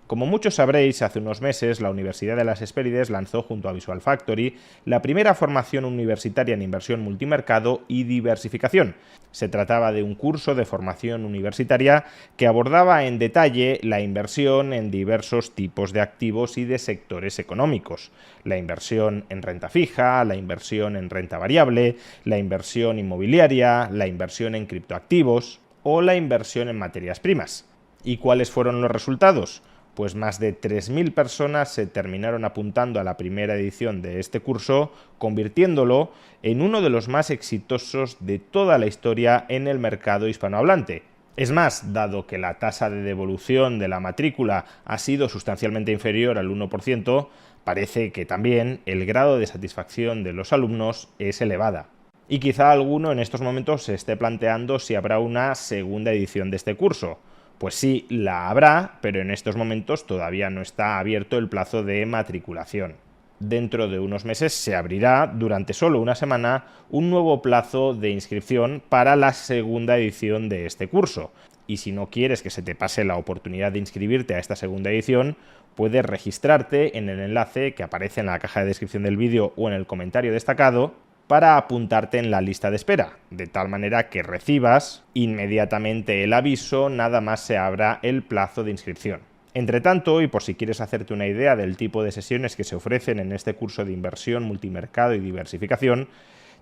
Como muchos sabréis, hace unos meses la Universidad de las Hespérides lanzó junto a Visual Factory la primera formación universitaria en inversión multimercado y diversificación. Se trataba de un curso de formación universitaria que abordaba en detalle la inversión en diversos tipos de activos y de sectores económicos. La inversión en renta fija, la inversión en renta variable, la inversión inmobiliaria, la inversión en criptoactivos o la inversión en materias primas. ¿Y cuáles fueron los resultados? Pues más de 3.000 personas se terminaron apuntando a la primera edición de este curso, convirtiéndolo en uno de los más exitosos de toda la historia en el mercado hispanohablante. Es más, dado que la tasa de devolución de la matrícula ha sido sustancialmente inferior al 1%, parece que también el grado de satisfacción de los alumnos es elevada. Y quizá alguno en estos momentos se esté planteando si habrá una segunda edición de este curso. Pues sí, la habrá, pero en estos momentos todavía no está abierto el plazo de matriculación. Dentro de unos meses se abrirá, durante solo una semana, un nuevo plazo de inscripción para la segunda edición de este curso. Y si no quieres que se te pase la oportunidad de inscribirte a esta segunda edición, puedes registrarte en el enlace que aparece en la caja de descripción del vídeo o en el comentario destacado para apuntarte en la lista de espera, de tal manera que recibas inmediatamente el aviso nada más se abra el plazo de inscripción. Entre tanto, y por si quieres hacerte una idea del tipo de sesiones que se ofrecen en este curso de inversión, multimercado y diversificación,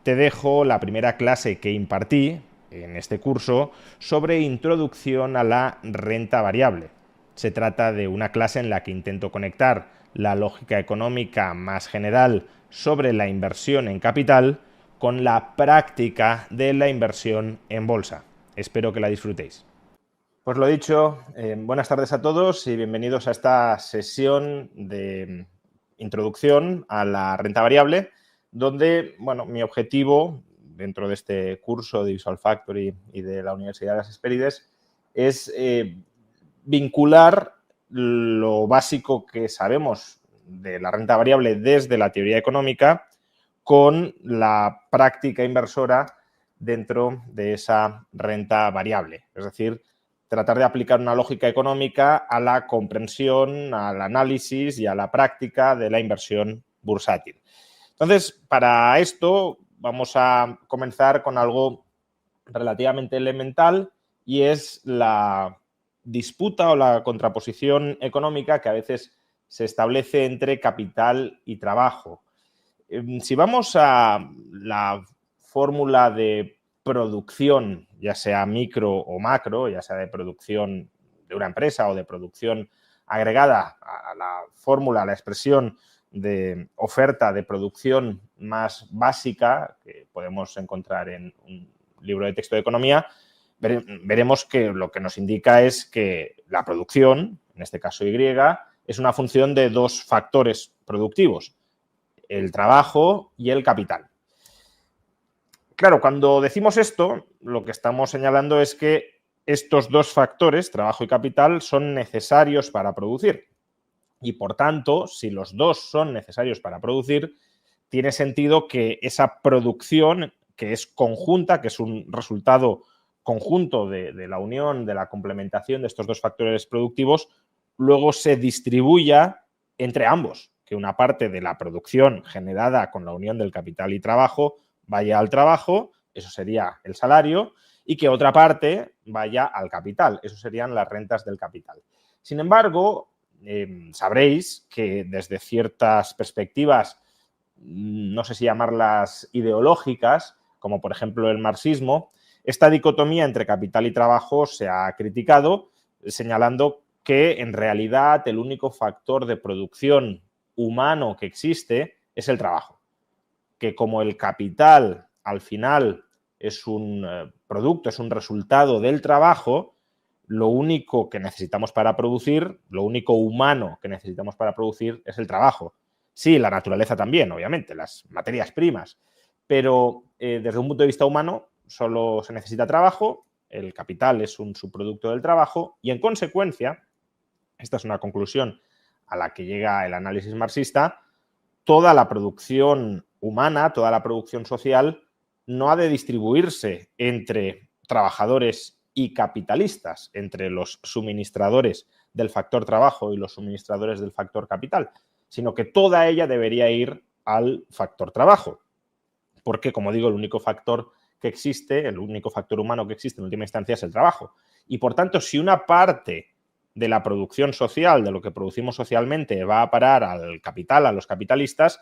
te dejo la primera clase que impartí en este curso sobre introducción a la renta variable. Se trata de una clase en la que intento conectar la lógica económica más general sobre la inversión en capital con la práctica de la inversión en bolsa. Espero que la disfrutéis. Pues lo dicho, buenas tardes a todos y bienvenidos a esta sesión de introducción a la renta variable, donde, bueno, mi objetivo dentro de este curso de Visual Factory y de la Universidad de las Hespérides es vincular lo básico que sabemos de la renta variable desde la teoría económica con la práctica inversora dentro de esa renta variable. Es decir, tratar de aplicar una lógica económica a la comprensión, al análisis y a la práctica de la inversión bursátil. Entonces, para esto vamos a comenzar con algo relativamente elemental y es la disputa o la contraposición económica que a veces se establece entre capital y trabajo. Si vamos a la fórmula de producción, ya sea micro o macro, ya sea de producción de una empresa o de producción agregada a la fórmula, a la expresión de oferta de producción más básica que podemos encontrar en un libro de texto de economía, veremos que lo que nos indica es que la producción, en este caso Y, es una función de dos factores productivos, el trabajo y el capital. Claro, cuando decimos esto, lo que estamos señalando es que estos dos factores, trabajo y capital, son necesarios para producir. Y por tanto, si los dos son necesarios para producir, tiene sentido que esa producción, que es conjunta, que es un resultado conjunto de la unión, de la complementación de estos dos factores productivos, luego se distribuya entre ambos, que una parte de la producción generada con la unión del capital y trabajo vaya al trabajo, eso sería el salario, y que otra parte vaya al capital, eso serían las rentas del capital. Sin embargo, sabréis que desde ciertas perspectivas, no sé si llamarlas ideológicas, como por ejemplo el marxismo, esta dicotomía entre capital y trabajo se ha criticado, señalando que en realidad el único factor de producción humano que existe es el trabajo. Que como el capital al final es un producto, es un resultado del trabajo, lo único que necesitamos para producir, lo único humano que necesitamos para producir es el trabajo. Sí, la naturaleza también, obviamente, las materias primas, pero desde un punto de vista humano solo se necesita trabajo, el capital es un subproducto del trabajo y en consecuencia, esta es una conclusión a la que llega el análisis marxista, toda la producción humana, toda la producción social no ha de distribuirse entre trabajadores y capitalistas, entre los suministradores del factor trabajo y los suministradores del factor capital, sino que toda ella debería ir al factor trabajo. Porque, como digo, el único factor que existe, el único factor humano que existe en última instancia es el trabajo. Y, por tanto, si una parte de la producción social, de lo que producimos socialmente, va a parar al capital, a los capitalistas,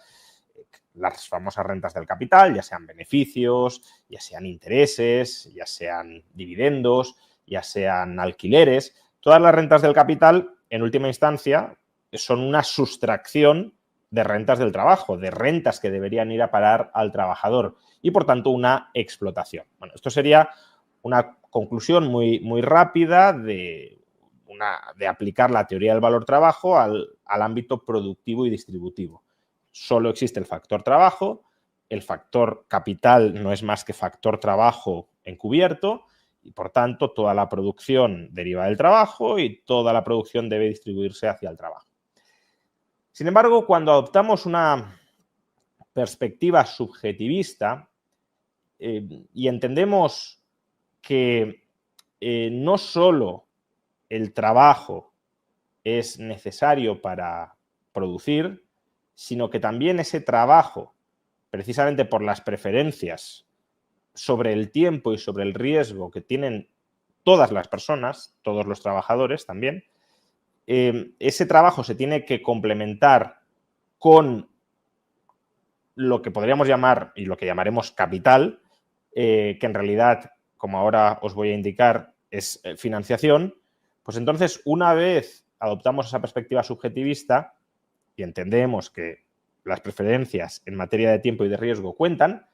las famosas rentas del capital, ya sean beneficios, ya sean intereses, ya sean dividendos, ya sean alquileres, todas las rentas del capital, en última instancia, son una sustracción de rentas del trabajo, de rentas que deberían ir a parar al trabajador y, por tanto, una explotación. Bueno, esto sería una conclusión muy rápida de aplicar la teoría del valor-trabajo al ámbito productivo y distributivo. Solo existe el factor trabajo, el factor capital no es más que factor trabajo encubierto y, por tanto, toda la producción deriva del trabajo y toda la producción debe distribuirse hacia el trabajo. Sin embargo, cuando adoptamos una perspectiva subjetivista y entendemos que no solo el trabajo es necesario para producir, sino que también ese trabajo, precisamente por las preferencias sobre el tiempo y sobre el riesgo que tienen todas las personas, todos los trabajadores también, ese trabajo se tiene que complementar con lo que podríamos llamar y lo que llamaremos capital, que en realidad, como ahora os voy a indicar, es financiación. Pues entonces, una vez adoptamos esa perspectiva subjetivista y entendemos que las preferencias en materia de tiempo y de riesgo cuentan,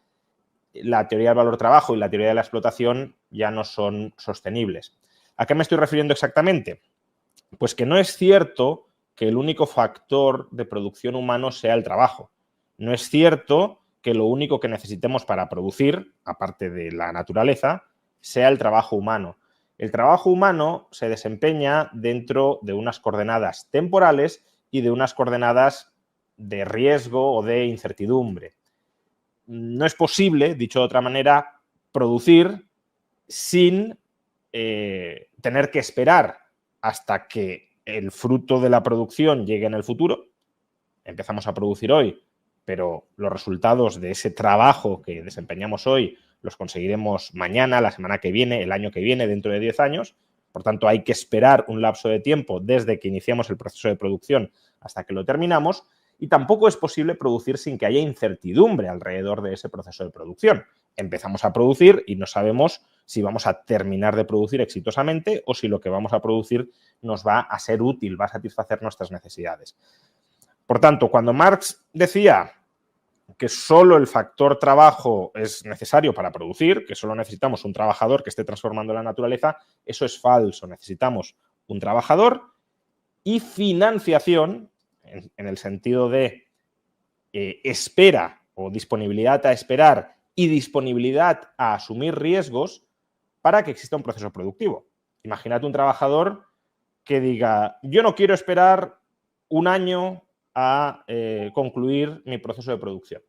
la teoría del valor-trabajo y la teoría de la explotación ya no son sostenibles. ¿A qué me estoy refiriendo exactamente? Pues que no es cierto que el único factor de producción humano sea el trabajo. No es cierto que lo único que necesitemos para producir, aparte de la naturaleza, sea el trabajo humano. El trabajo humano se desempeña dentro de unas coordenadas temporales y de unas coordenadas de riesgo o de incertidumbre. No es posible, dicho de otra manera, producir sin tener que esperar hasta que el fruto de la producción llegue en el futuro. Empezamos a producir hoy, pero los resultados de ese trabajo que desempeñamos hoy los conseguiremos mañana, la semana que viene, el año que viene, dentro de 10 años. Por tanto, hay que esperar un lapso de tiempo desde que iniciamos el proceso de producción hasta que lo terminamos, y tampoco es posible producir sin que haya incertidumbre alrededor de ese proceso de producción. Empezamos a producir y no sabemos si vamos a terminar de producir exitosamente o si lo que vamos a producir nos va a ser útil, va a satisfacer nuestras necesidades. Por tanto, cuando Marx decía que solo el factor trabajo es necesario para producir, que solo necesitamos un trabajador que esté transformando la naturaleza, eso es falso. Necesitamos un trabajador y financiación, en el sentido de espera o disponibilidad a esperar y disponibilidad a asumir riesgos para que exista un proceso productivo. Imagínate un trabajador que diga, yo no quiero esperar un año a concluir mi proceso de producción.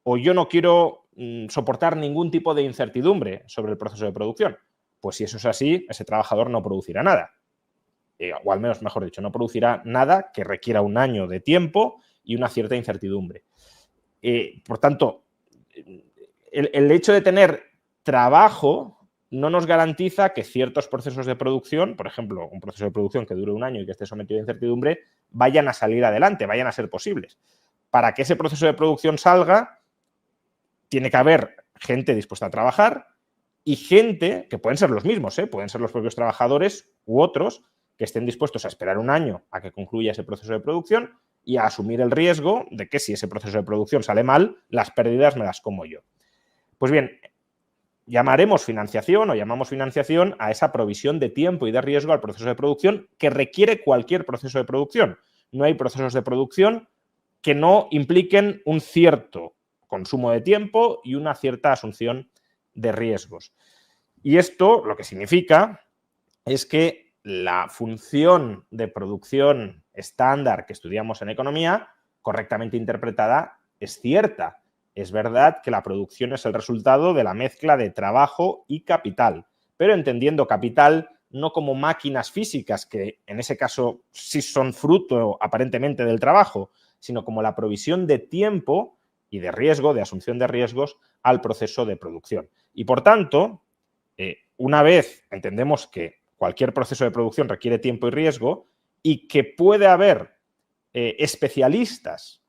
O yo no quiero soportar ningún tipo de incertidumbre sobre el proceso de producción. Pues si eso es así, ese trabajador no producirá nada. O al menos, mejor dicho, no producirá nada que requiera un año de tiempo y una cierta incertidumbre. Por tanto, el hecho de tener trabajo no nos garantiza que ciertos procesos de producción, por ejemplo, un proceso de producción que dure un año y que esté sometido a incertidumbre, vayan a salir adelante, vayan a ser posibles. Para que ese proceso de producción salga, tiene que haber gente dispuesta a trabajar y gente, que pueden ser los mismos, pueden ser los propios trabajadores u otros, que estén dispuestos a esperar un año a que concluya ese proceso de producción y a asumir el riesgo de que si ese proceso de producción sale mal, las pérdidas me las como yo. Pues bien, llamamos financiación a esa provisión de tiempo y de riesgo al proceso de producción que requiere cualquier proceso de producción. No hay procesos de producción que no impliquen un cierto consumo de tiempo y una cierta asunción de riesgos. Y esto lo que significa es que la función de producción estándar que estudiamos en economía, correctamente interpretada, es cierta. Es verdad que la producción es el resultado de la mezcla de trabajo y capital, pero entendiendo capital no como máquinas físicas, que en ese caso sí son fruto aparentemente del trabajo, sino como la provisión de tiempo y de riesgo, de asunción de riesgos al proceso de producción. Y por tanto, una vez entendemos que cualquier proceso de producción requiere tiempo y riesgo y que puede haber especialistas,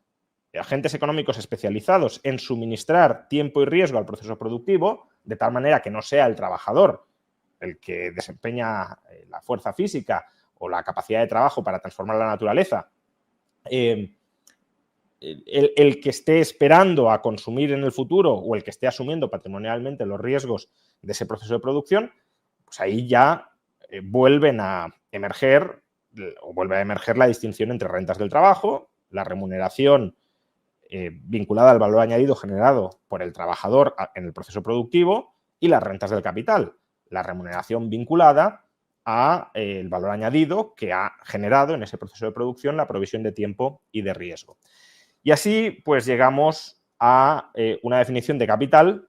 agentes económicos especializados en suministrar tiempo y riesgo al proceso productivo, de tal manera que no sea el trabajador el que desempeña la fuerza física o la capacidad de trabajo para transformar la naturaleza, el que esté esperando a consumir en el futuro o el que esté asumiendo patrimonialmente los riesgos de ese proceso de producción, pues ahí ya vuelve a emerger la distinción entre rentas del trabajo, la remuneración vinculada al valor añadido generado por el trabajador en el proceso productivo, y las rentas del capital, la remuneración vinculada al valor añadido que ha generado en ese proceso de producción la provisión de tiempo y de riesgo. Y así pues llegamos a una definición de capital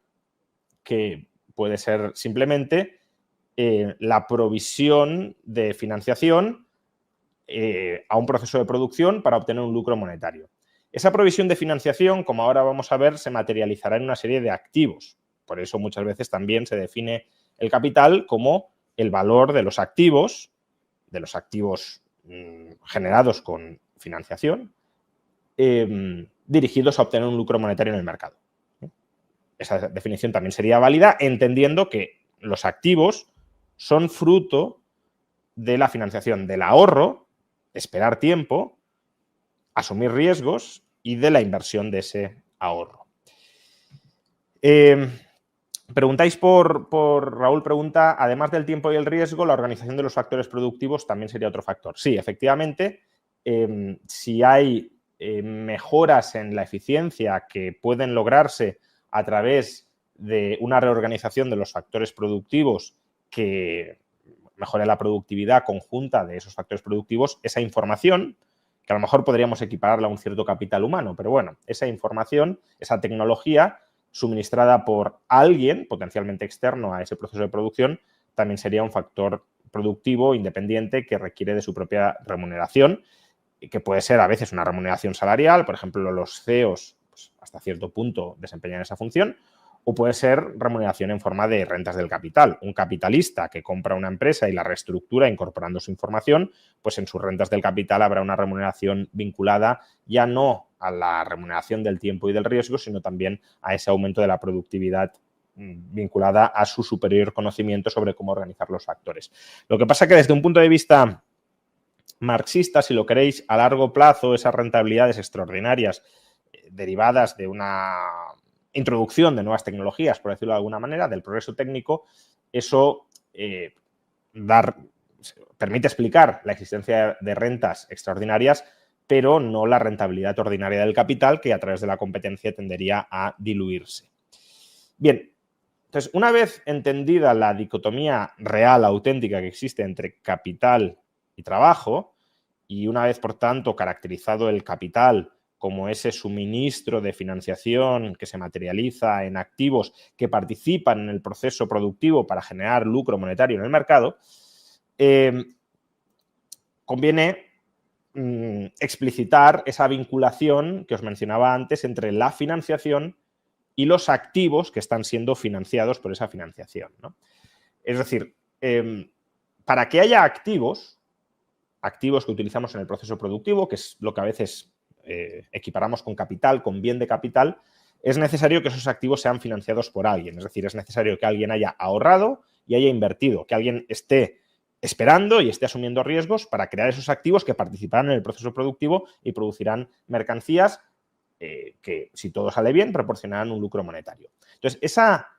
que puede ser simplemente la provisión de financiación a un proceso de producción para obtener un lucro monetario. Esa provisión de financiación, como ahora vamos a ver, se materializará en una serie de activos. Por eso muchas veces también se define el capital como el valor de los activos generados con financiación, dirigidos a obtener un lucro monetario en el mercado. Esa definición también sería válida, entendiendo que los activos son fruto de la financiación, del ahorro, esperar tiempo, asumir riesgos y de la inversión de ese ahorro. Preguntáis por Raúl pregunta, además del tiempo y el riesgo, la organización de los factores productivos también sería otro factor. Sí, efectivamente, si hay mejoras en la eficiencia que pueden lograrse a través de una reorganización de los factores productivos que mejore la productividad conjunta de esos factores productivos, esa información, que a lo mejor podríamos equipararla a un cierto capital humano, pero bueno, esa información, esa tecnología suministrada por alguien potencialmente externo a ese proceso de producción, también sería un factor productivo independiente que requiere de su propia remuneración, y que puede ser a veces una remuneración salarial, por ejemplo, los CEOs pues, hasta cierto punto desempeñan esa función, o puede ser remuneración en forma de rentas del capital. Un capitalista que compra una empresa y la reestructura incorporando su información, pues en sus rentas del capital habrá una remuneración vinculada ya no a la remuneración del tiempo y del riesgo, sino también a ese aumento de la productividad vinculada a su superior conocimiento sobre cómo organizar los factores. Lo que pasa es que desde un punto de vista marxista, si lo queréis, a largo plazo, esas rentabilidades extraordinarias derivadas de una introducción de nuevas tecnologías, por decirlo de alguna manera, del progreso técnico, eso permite explicar la existencia de rentas extraordinarias, pero no la rentabilidad ordinaria del capital, que a través de la competencia tendería a diluirse. Bien, entonces, una vez entendida la dicotomía real, auténtica que existe entre capital y trabajo, y una vez, por tanto, caracterizado el capital como ese suministro de financiación que se materializa en activos que participan en el proceso productivo para generar lucro monetario en el mercado, conviene explicitar esa vinculación que os mencionaba antes entre la financiación y los activos que están siendo financiados por esa financiación, ¿no? Es decir, para que haya activos que utilizamos en el proceso productivo, que es lo que a veces equiparamos con capital, con bien de capital, es necesario que esos activos sean financiados por alguien. Es decir, es necesario que alguien haya ahorrado y haya invertido, que alguien esté esperando y esté asumiendo riesgos para crear esos activos que participarán en el proceso productivo y producirán mercancías que, si todo sale bien, proporcionarán un lucro monetario. Entonces, esa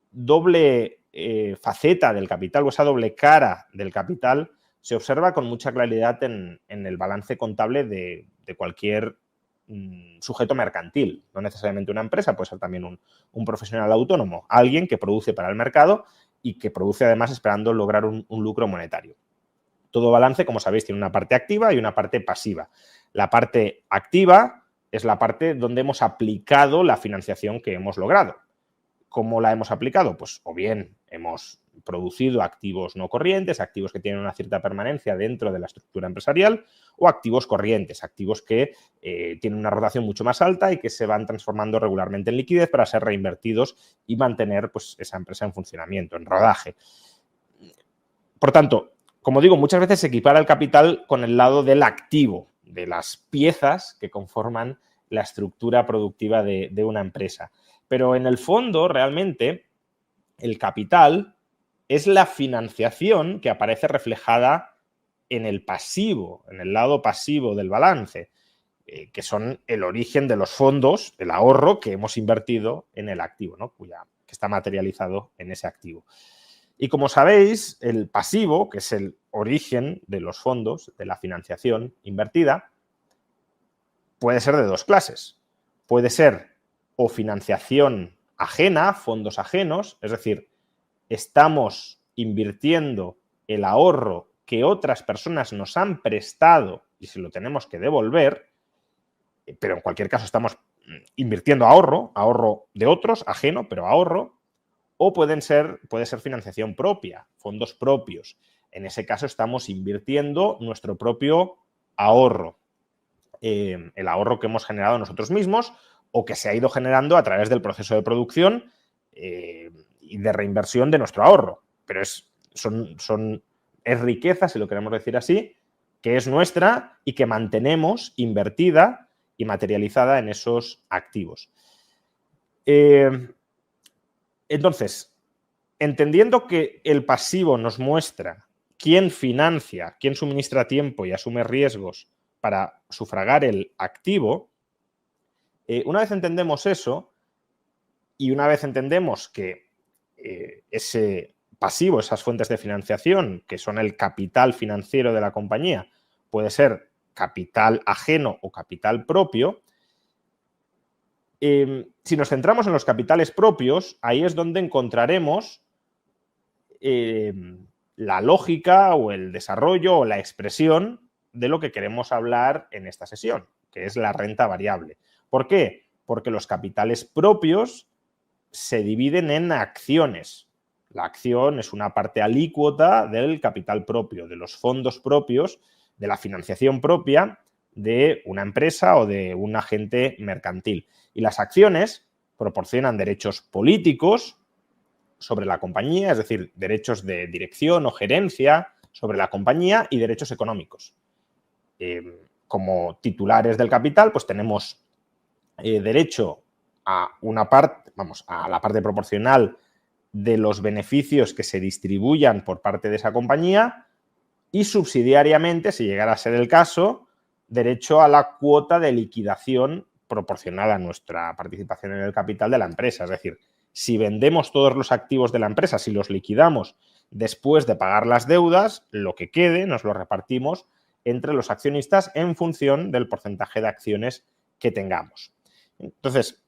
doble faceta del capital o esa doble cara del capital se observa con mucha claridad en el balance contable de cualquier sujeto mercantil. No necesariamente una empresa, puede ser también un profesional autónomo, alguien que produce para el mercado y que produce además esperando lograr un lucro monetario. Todo balance, como sabéis, tiene una parte activa y una parte pasiva. La parte activa es la parte donde hemos aplicado la financiación que hemos logrado. ¿Cómo la hemos aplicado? Pues o bien hemos producido activos no corrientes, activos que tienen una cierta permanencia dentro de la estructura empresarial, o activos corrientes, activos que tienen una rotación mucho más alta y que se van transformando regularmente en liquidez para ser reinvertidos y mantener pues, esa empresa en funcionamiento, en rodaje. Por tanto, como digo, muchas veces se equipara el capital con el lado del activo, de las piezas que conforman la estructura productiva de una empresa. Pero en el fondo, realmente, el capital es la financiación que aparece reflejada en el pasivo, en el lado pasivo del balance, que son el origen de los fondos, el ahorro que hemos invertido en el activo, ¿no? Que está materializado en ese activo. Y como sabéis, el pasivo, que es el origen de los fondos, de la financiación invertida, puede ser de dos clases. Puede ser o financiación ajena, fondos ajenos, es decir, estamos invirtiendo el ahorro que otras personas nos han prestado y se lo tenemos que devolver, pero en cualquier caso estamos invirtiendo ahorro de otros, ajeno, pero ahorro, o puede ser financiación propia, fondos propios. En ese caso estamos invirtiendo nuestro propio ahorro, el ahorro que hemos generado nosotros mismos o que se ha ido generando a través del proceso de producción y de reinversión de nuestro ahorro. Pero es riqueza, si lo queremos decir así, que es nuestra y que mantenemos invertida y materializada en esos activos. Entonces, entendiendo que el pasivo nos muestra quién financia, quién suministra tiempo y asume riesgos para sufragar el activo, una vez entendemos eso y una vez entendemos que ese pasivo, esas fuentes de financiación, que son el capital financiero de la compañía, puede ser capital ajeno o capital propio, si nos centramos en los capitales propios, ahí es donde encontraremos la lógica o el desarrollo o la expresión de lo que queremos hablar en esta sesión, que es la renta variable. ¿Por qué? Porque los capitales propios se dividen en acciones. La acción es una parte alícuota del capital propio, de los fondos propios, de la financiación propia de una empresa o de un agente mercantil. Y las acciones proporcionan derechos políticos sobre la compañía, es decir, derechos de dirección o gerencia sobre la compañía y derechos económicos. Como titulares del capital, pues tenemos derecho a una parte, a la parte proporcional de los beneficios que se distribuyan por parte de esa compañía y subsidiariamente, si llegara a ser el caso, derecho a la cuota de liquidación proporcional a nuestra participación en el capital de la empresa. Es decir, si vendemos todos los activos de la empresa, si los liquidamos después de pagar las deudas, lo que quede nos lo repartimos entre los accionistas en función del porcentaje de acciones que tengamos. Entonces,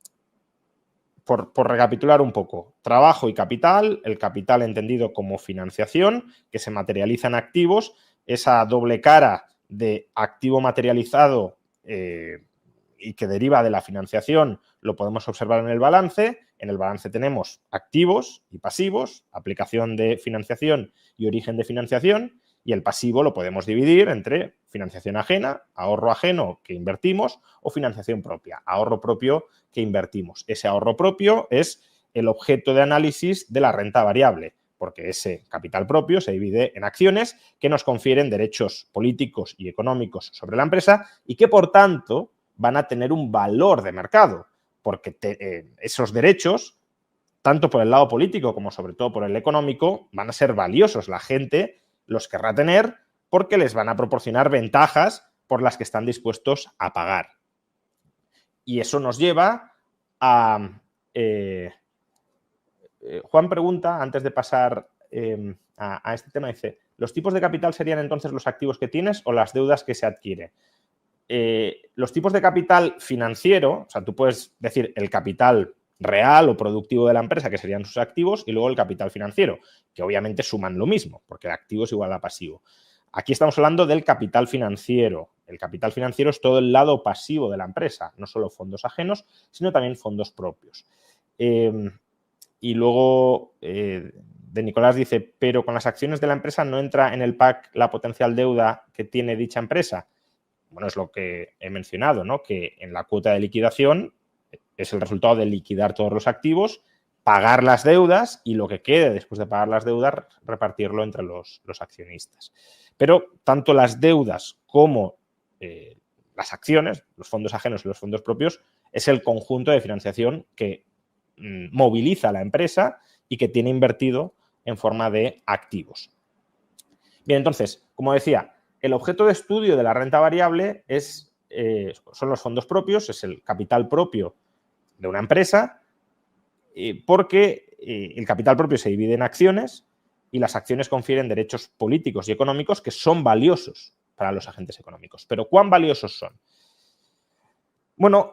por recapitular un poco, trabajo y capital, el capital entendido como financiación, que se materializa en activos, esa doble cara de activo materializado y que deriva de la financiación, lo podemos observar en el balance. En el balance tenemos activos y pasivos, aplicación de financiación y origen de financiación, y el pasivo lo podemos dividir entre financiación ajena, ahorro ajeno que invertimos, o financiación propia, ahorro propio que invertimos. Ese ahorro propio es el objeto de análisis de la renta variable, porque ese capital propio se divide en acciones que nos confieren derechos políticos y económicos sobre la empresa y que, por tanto, van a tener un valor de mercado, porque esos derechos, tanto por el lado político como sobre todo por el económico, van a ser valiosos. La gente los querrá tener porque les van a proporcionar ventajas por las que están dispuestos a pagar. Y eso nos lleva a... Juan pregunta, antes de pasar a este tema, dice, ¿los tipos de capital serían entonces los activos que tienes o las deudas que se adquiere? Los tipos de capital financiero, o sea, tú puedes decir el capital real o productivo de la empresa, que serían sus activos, y luego el capital financiero, que obviamente suman lo mismo, porque el activo es igual a pasivo. Aquí estamos hablando del capital financiero. El capital financiero es todo el lado pasivo de la empresa, no solo fondos ajenos, sino también fondos propios. Y Y luego de Nicolás dice, pero con las acciones de la empresa no entra en el pack la potencial deuda que tiene dicha empresa. Bueno, es lo que he mencionado, ¿no? Que en la cuota de liquidación es el resultado de liquidar todos los activos, pagar las deudas y lo que quede después de pagar las deudas, repartirlo entre los accionistas. Pero tanto las deudas como las acciones, los fondos ajenos y los fondos propios, es el conjunto de financiación que moviliza a la empresa y que tiene invertido en forma de activos. Bien, entonces, como decía, el objeto de estudio de la renta variable son los fondos propios, es el capital propio de una empresa, porque el capital propio se divide en acciones y las acciones confieren derechos políticos y económicos que son valiosos para los agentes económicos. ¿Pero cuán valiosos son? Bueno,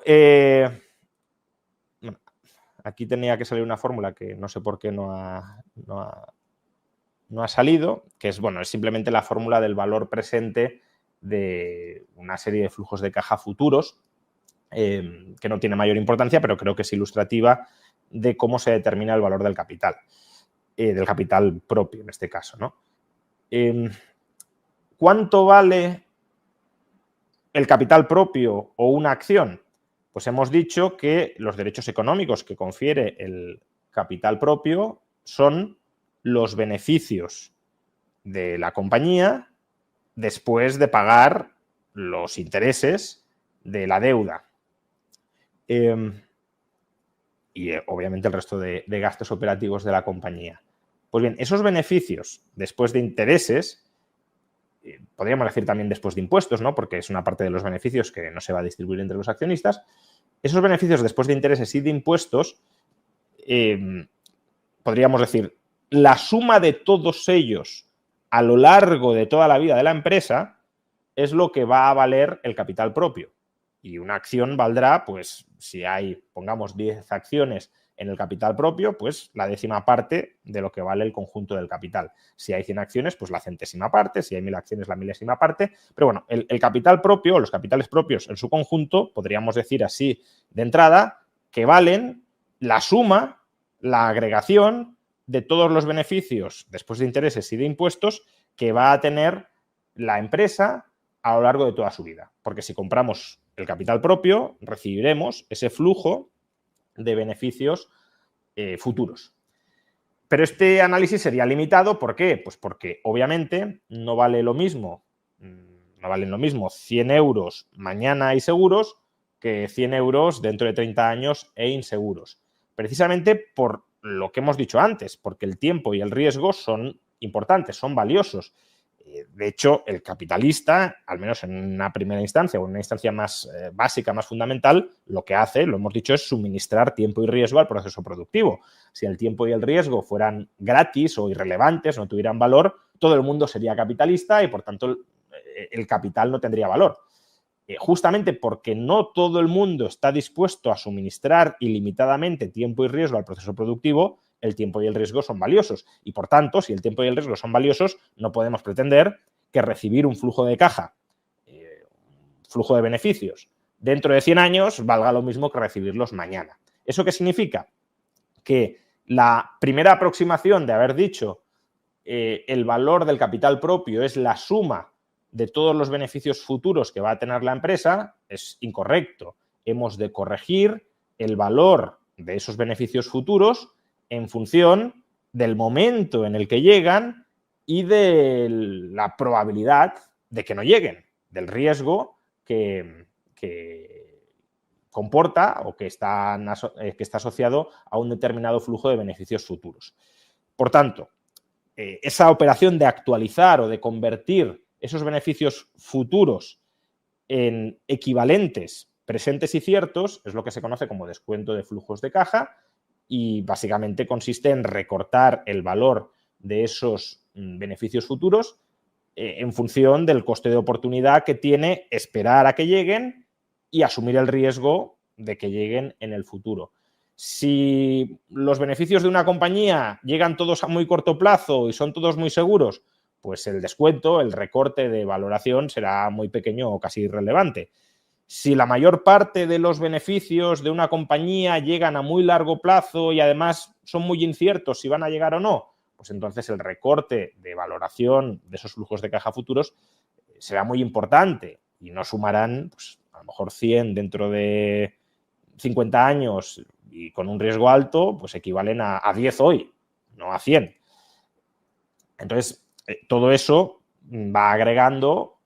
aquí tenía que salir una fórmula que no sé por qué no ha salido, que es, bueno, es simplemente la fórmula del valor presente de una serie de flujos de caja futuros, que no tiene mayor importancia, pero creo que es ilustrativa de cómo se determina el valor del capital propio en este caso, ¿no? ¿Cuánto vale el capital propio o una acción? Pues hemos dicho que los derechos económicos que confiere el capital propio son los beneficios de la compañía después de pagar los intereses de la deuda. Y obviamente el resto de gastos operativos de la compañía. Pues bien, esos beneficios después de intereses, podríamos decir también después de impuestos, ¿no? Porque es una parte de los beneficios que no se va a distribuir entre los accionistas. Esos beneficios después de intereses y de impuestos, podríamos decir, la suma de todos ellos a lo largo de toda la vida de la empresa es lo que va a valer el capital propio. Y una acción valdrá, pues, si hay, pongamos, 10 acciones en el capital propio, pues la 10ª parte de lo que vale el conjunto del capital. Si hay 100 acciones, pues la 100ª parte, si hay 1000 acciones, la 1000ª parte. Pero bueno, el capital propio, los capitales propios en su conjunto, podríamos decir así de entrada, que valen la suma, la agregación de todos los beneficios después de intereses y de impuestos que va a tener la empresa a lo largo de toda su vida. Porque si compramos el capital propio, recibiremos ese flujo de beneficios futuros. Pero este análisis sería limitado, ¿por qué? Pues porque obviamente no valen lo mismo 100 euros mañana y seguros que 100 euros dentro de 30 años e inseguros. Precisamente por lo que hemos dicho antes, porque el tiempo y el riesgo son importantes, son valiosos. De hecho, el capitalista, al menos en una primera instancia o en una instancia más básica, más fundamental, lo que hace, lo hemos dicho, es suministrar tiempo y riesgo al proceso productivo. Si el tiempo y el riesgo fueran gratis o irrelevantes, no tuvieran valor, todo el mundo sería capitalista y, por tanto, el capital no tendría valor. Justamente porque no todo el mundo está dispuesto a suministrar ilimitadamente tiempo y riesgo al proceso productivo, el tiempo y el riesgo son valiosos. Y, por tanto, si el tiempo y el riesgo son valiosos, no podemos pretender que recibir un flujo de caja, un flujo de beneficios, dentro de 100 años valga lo mismo que recibirlos mañana. ¿Eso qué significa? Que la primera aproximación de haber dicho el valor del capital propio es la suma de todos los beneficios futuros que va a tener la empresa es incorrecto. Hemos de corregir el valor de esos beneficios futuros en función del momento en el que llegan y de la probabilidad de que no lleguen, del riesgo que comporta o que está asociado a un determinado flujo de beneficios futuros. Por tanto, esa operación de actualizar o de convertir esos beneficios futuros en equivalentes presentes y ciertos es lo que se conoce como descuento de flujos de caja y básicamente consiste en recortar el valor de esos beneficios futuros en función del coste de oportunidad que tiene esperar a que lleguen y asumir el riesgo de que lleguen en el futuro. Si los beneficios de una compañía llegan todos a muy corto plazo y son todos muy seguros, pues el descuento, el recorte de valoración será muy pequeño o casi irrelevante. Si la mayor parte de los beneficios de una compañía llegan a muy largo plazo y además son muy inciertos si van a llegar o no, pues entonces el recorte de valoración de esos flujos de caja futuros será muy importante y no sumarán, pues, a lo mejor 100 dentro de 50 años y con un riesgo alto, pues equivalen a 10 hoy, no a 100. Entonces, todo eso va agregando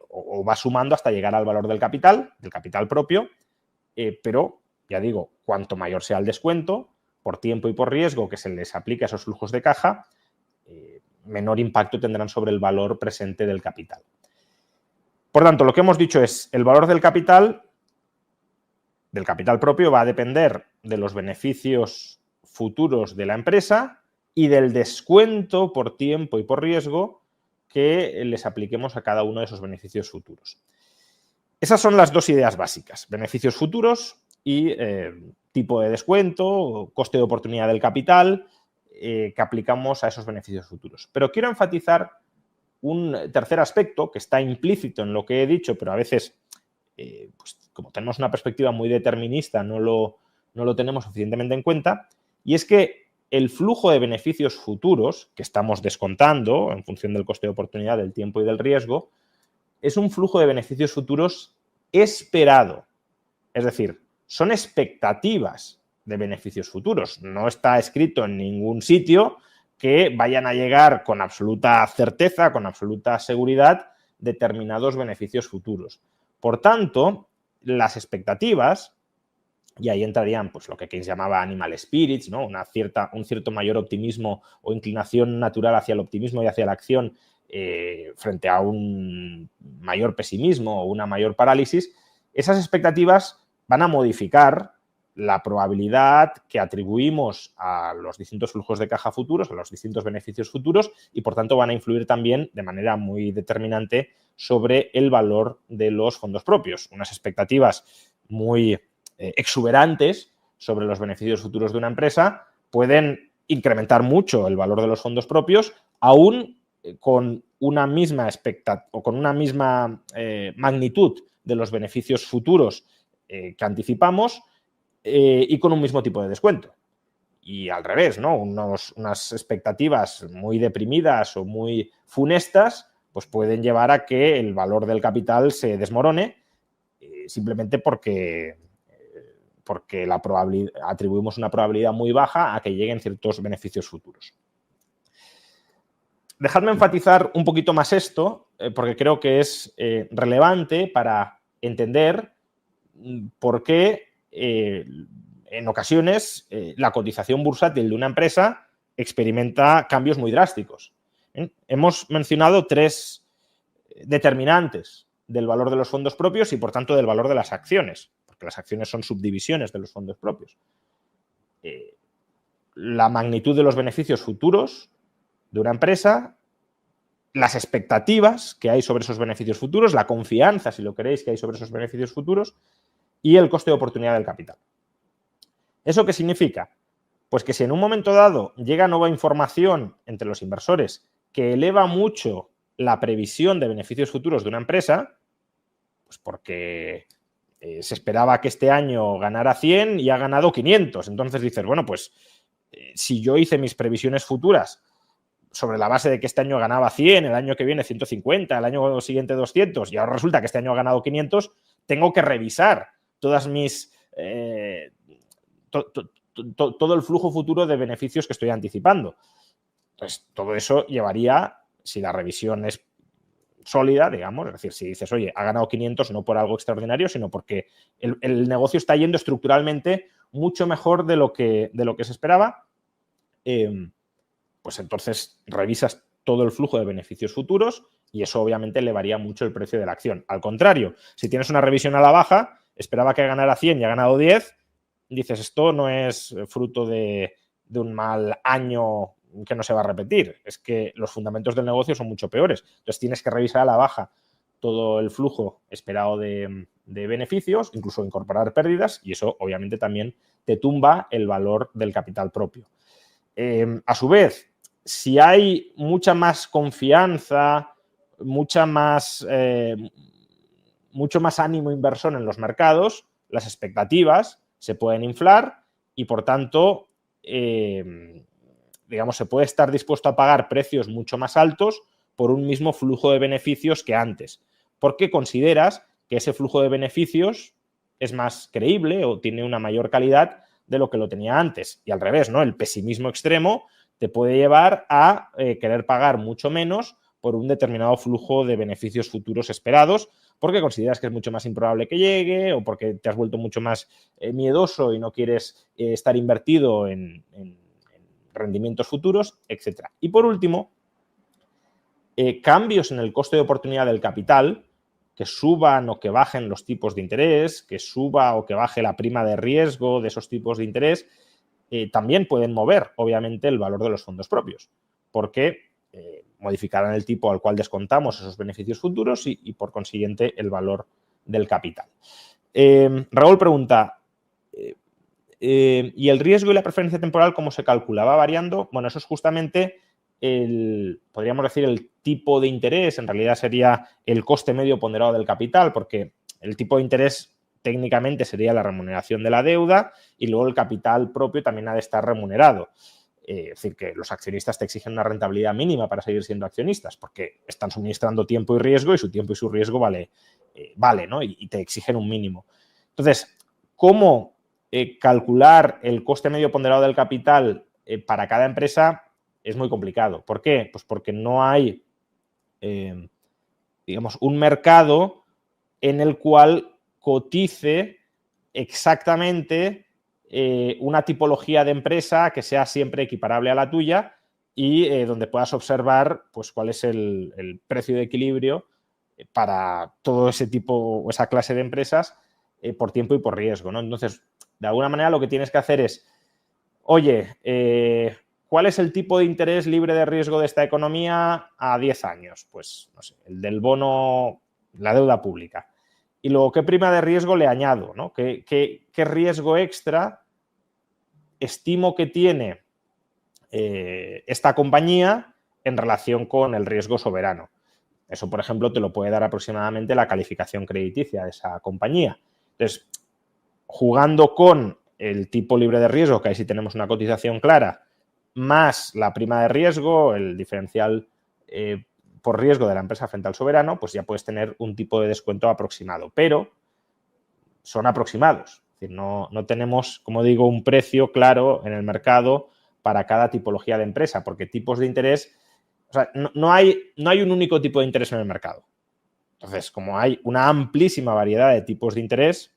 o va sumando hasta llegar al valor del capital propio, pero, ya digo, cuanto mayor sea el descuento, por tiempo y por riesgo que se les aplique a esos flujos de caja, menor impacto tendrán sobre el valor presente del capital. Por tanto, lo que hemos dicho es, el valor del capital propio va a depender de los beneficios futuros de la empresa y del descuento por tiempo y por riesgo que les apliquemos a cada uno de esos beneficios futuros. Esas son las dos ideas básicas, beneficios futuros y tipo de descuento, coste de oportunidad del capital que aplicamos a esos beneficios futuros. Pero quiero enfatizar un tercer aspecto que está implícito en lo que he dicho, pero a veces, pues, como tenemos una perspectiva muy determinista, no lo tenemos suficientemente en cuenta, y es que el flujo de beneficios futuros que estamos descontando en función del coste de oportunidad, del tiempo y del riesgo, es un flujo de beneficios futuros esperado. Es decir, son expectativas de beneficios futuros. No está escrito en ningún sitio que vayan a llegar con absoluta certeza, con absoluta seguridad, determinados beneficios futuros. Por tanto, las expectativas, y ahí entrarían pues, lo que Keynes llamaba animal spirits, ¿no? un cierto mayor optimismo o inclinación natural hacia el optimismo y hacia la acción frente a un mayor pesimismo o una mayor parálisis, esas expectativas van a modificar la probabilidad que atribuimos a los distintos flujos de caja futuros, a los distintos beneficios futuros y, por tanto, van a influir también de manera muy determinante sobre el valor de los fondos propios. Unas expectativas muy exuberantes sobre los beneficios futuros de una empresa pueden incrementar mucho el valor de los fondos propios, aún con una misma magnitud de los beneficios futuros que anticipamos y con un mismo tipo de descuento. Y al revés, ¿no? Unas expectativas muy deprimidas o muy funestas pues pueden llevar a que el valor del capital se desmorone simplemente porque atribuimos una probabilidad muy baja a que lleguen ciertos beneficios futuros. Dejadme enfatizar un poquito más esto, porque creo que es relevante para entender por qué en ocasiones la cotización bursátil de una empresa experimenta cambios muy drásticos. Hemos mencionado 3 determinantes del valor de los fondos propios y, por tanto, del valor de las acciones, porque las acciones son subdivisiones de los fondos propios. La magnitud de los beneficios futuros de una empresa, las expectativas que hay sobre esos beneficios futuros, la confianza, si lo queréis, que hay sobre esos beneficios futuros y el coste de oportunidad del capital. ¿Eso qué significa? Pues que si en un momento dado llega nueva información entre los inversores que eleva mucho la previsión de beneficios futuros de una empresa, pues porque se esperaba que este año ganara 100 y ha ganado 500. Entonces dices, bueno, pues si yo hice mis previsiones futuras sobre la base de que este año ganaba 100, el año que viene 150, el año siguiente 200 y ahora resulta que este año ha ganado 500, tengo que revisar todas mis todo el flujo futuro de beneficios que estoy anticipando. Entonces, todo eso llevaría, si la revisión es sólida, digamos, es decir, si dices, oye, ha ganado 500 no por algo extraordinario, sino porque el negocio está yendo estructuralmente mucho mejor de lo que se esperaba, pues entonces revisas todo el flujo de beneficios futuros y eso obviamente elevaría mucho el precio de la acción. Al contrario, si tienes una revisión a la baja, esperaba que ganara 100 y ha ganado 10, dices, esto no es fruto de un mal año que no se va a repetir, es que los fundamentos del negocio son mucho peores. Entonces tienes que revisar a la baja todo el flujo esperado de beneficios, incluso incorporar pérdidas, y eso obviamente también te tumba el valor del capital propio. A su vez, si hay mucha más confianza, mucha más mucho más ánimo inversor en los mercados, las expectativas se pueden inflar y, por tanto, digamos, se puede estar dispuesto a pagar precios mucho más altos por un mismo flujo de beneficios que antes, porque consideras que ese flujo de beneficios es más creíble o tiene una mayor calidad de lo que lo tenía antes. Y al revés, ¿no? El pesimismo extremo te puede llevar a querer pagar mucho menos por un determinado flujo de beneficios futuros esperados, porque consideras que es mucho más improbable que llegue o porque te has vuelto mucho más miedoso y no quieres estar invertido en rendimientos futuros, etc. Y por último, cambios en el coste de oportunidad del capital, que suban o que bajen los tipos de interés, que suba o que baje la prima de riesgo de esos tipos de interés, también pueden mover, obviamente, el valor de los fondos propios, porque modificarán el tipo al cual descontamos esos beneficios futuros y por consiguiente, el valor del capital. Raúl pregunta, ¿y el riesgo y la preferencia temporal cómo se calcula? ¿Va variando? Bueno, eso es justamente podríamos decir, el tipo de interés. En realidad sería el coste medio ponderado del capital, porque el tipo de interés técnicamente sería la remuneración de la deuda y luego el capital propio también ha de estar remunerado. Es decir, que los accionistas te exigen una rentabilidad mínima para seguir siendo accionistas, porque están suministrando tiempo y riesgo y su tiempo y su riesgo vale, ¿no? Y te exigen un mínimo. Entonces, ¿cómo calcular el coste medio ponderado del capital para cada empresa? Es muy complicado. ¿Por qué? Pues porque no hay, digamos, un mercado en el cual cotice exactamente una tipología de empresa que sea siempre equiparable a la tuya y donde puedas observar pues, cuál es el precio de equilibrio para todo ese tipo o esa clase de empresas por tiempo y por riesgo, ¿no? Entonces, de alguna manera lo que tienes que hacer es, oye, ¿cuál es el tipo de interés libre de riesgo de esta economía a 10 años? Pues, no sé, el del bono, la deuda pública. Y luego, ¿qué prima de riesgo le añado? ¿No? ¿Qué riesgo extra estimo que tiene esta compañía en relación con el riesgo soberano? Eso, por ejemplo, te lo puede dar aproximadamente la calificación crediticia de esa compañía. Entonces, jugando con el tipo libre de riesgo, que ahí sí tenemos una cotización clara, más la prima de riesgo, el diferencial por riesgo de la empresa frente al soberano, pues ya puedes tener un tipo de descuento aproximado. Pero son aproximados. Es decir, no tenemos, como digo, un precio claro en el mercado para cada tipología de empresa, porque tipos de interés, o sea, no hay un único tipo de interés en el mercado. Entonces, como hay una amplísima variedad de tipos de interés,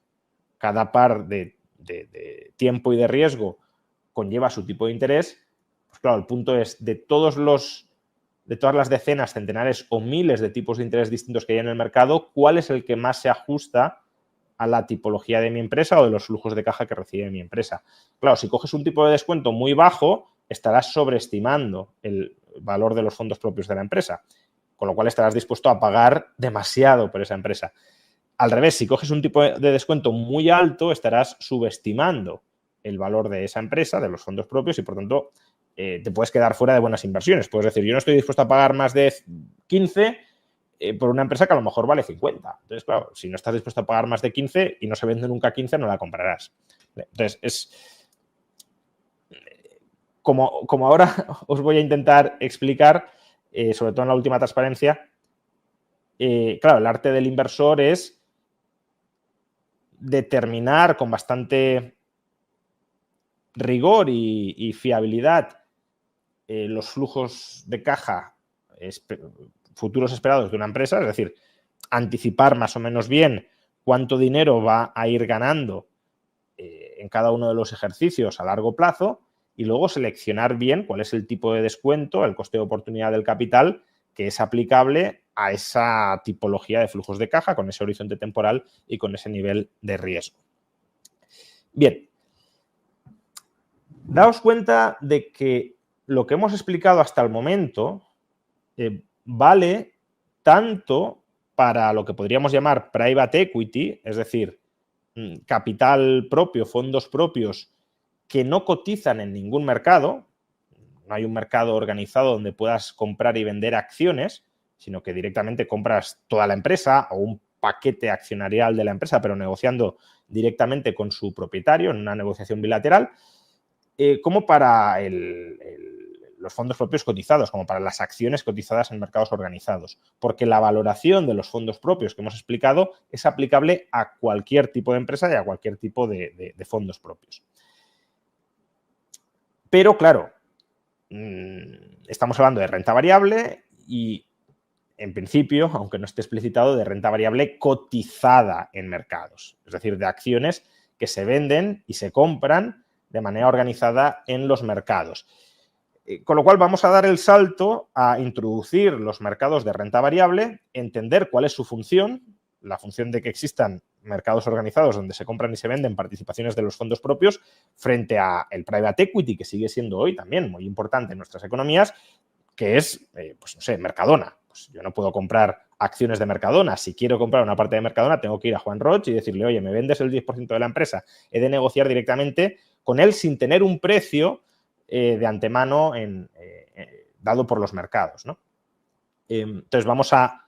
cada par de tiempo y de riesgo conlleva su tipo de interés. Pues claro, el punto es de todas las decenas, centenares o miles de tipos de interés distintos que hay en el mercado, ¿cuál es el que más se ajusta a la tipología de mi empresa o de los flujos de caja que recibe mi empresa? Claro, si coges un tipo de descuento muy bajo, estarás sobreestimando el valor de los fondos propios de la empresa, con lo cual estarás dispuesto a pagar demasiado por esa empresa. Al revés, si coges un tipo de descuento muy alto, estarás subestimando el valor de esa empresa, de los fondos propios, y por tanto te puedes quedar fuera de buenas inversiones. Puedes decir, yo no estoy dispuesto a pagar más de 15 por una empresa que a lo mejor vale 50. Entonces, claro, si no estás dispuesto a pagar más de 15 y no se vende nunca 15, no la comprarás. Entonces, es como ahora os voy a intentar explicar, sobre todo en la última transparencia, claro, el arte del inversor es determinar con bastante rigor y fiabilidad los flujos de caja futuros esperados de una empresa, es decir, anticipar más o menos bien cuánto dinero va a ir ganando en cada uno de los ejercicios a largo plazo y luego seleccionar bien cuál es el tipo de descuento, el coste de oportunidad del capital que es aplicable a esa tipología de flujos de caja con ese horizonte temporal y con ese nivel de riesgo. Bien, daos cuenta de que lo que hemos explicado hasta el momento vale tanto para lo que podríamos llamar private equity, es decir, capital propio, fondos propios que no cotizan en ningún mercado, no hay un mercado organizado donde puedas comprar y vender acciones, sino que directamente compras toda la empresa o un paquete accionarial de la empresa, pero negociando directamente con su propietario en una negociación bilateral, como para los fondos propios cotizados, como para las acciones cotizadas en mercados organizados, porque la valoración de los fondos propios que hemos explicado es aplicable a cualquier tipo de empresa y a cualquier tipo de fondos propios. Pero, claro, estamos hablando de renta variable y, en principio, aunque no esté explicitado, de renta variable cotizada en mercados, es decir, de acciones que se venden y se compran de manera organizada en los mercados. Con lo cual vamos a dar el salto a introducir los mercados de renta variable, entender cuál es su función, la función de que existan mercados organizados donde se compran y se venden participaciones de los fondos propios frente a el private equity, que sigue siendo hoy también muy importante en nuestras economías, que es, pues no sé, Mercadona. Pues yo no puedo comprar acciones de Mercadona. Si quiero comprar una parte de Mercadona, tengo que ir a Juan Roig y decirle, oye, me vendes el 10% de la empresa. He de negociar directamente con él sin tener un precio de antemano dado por los mercados, ¿no? Entonces vamos a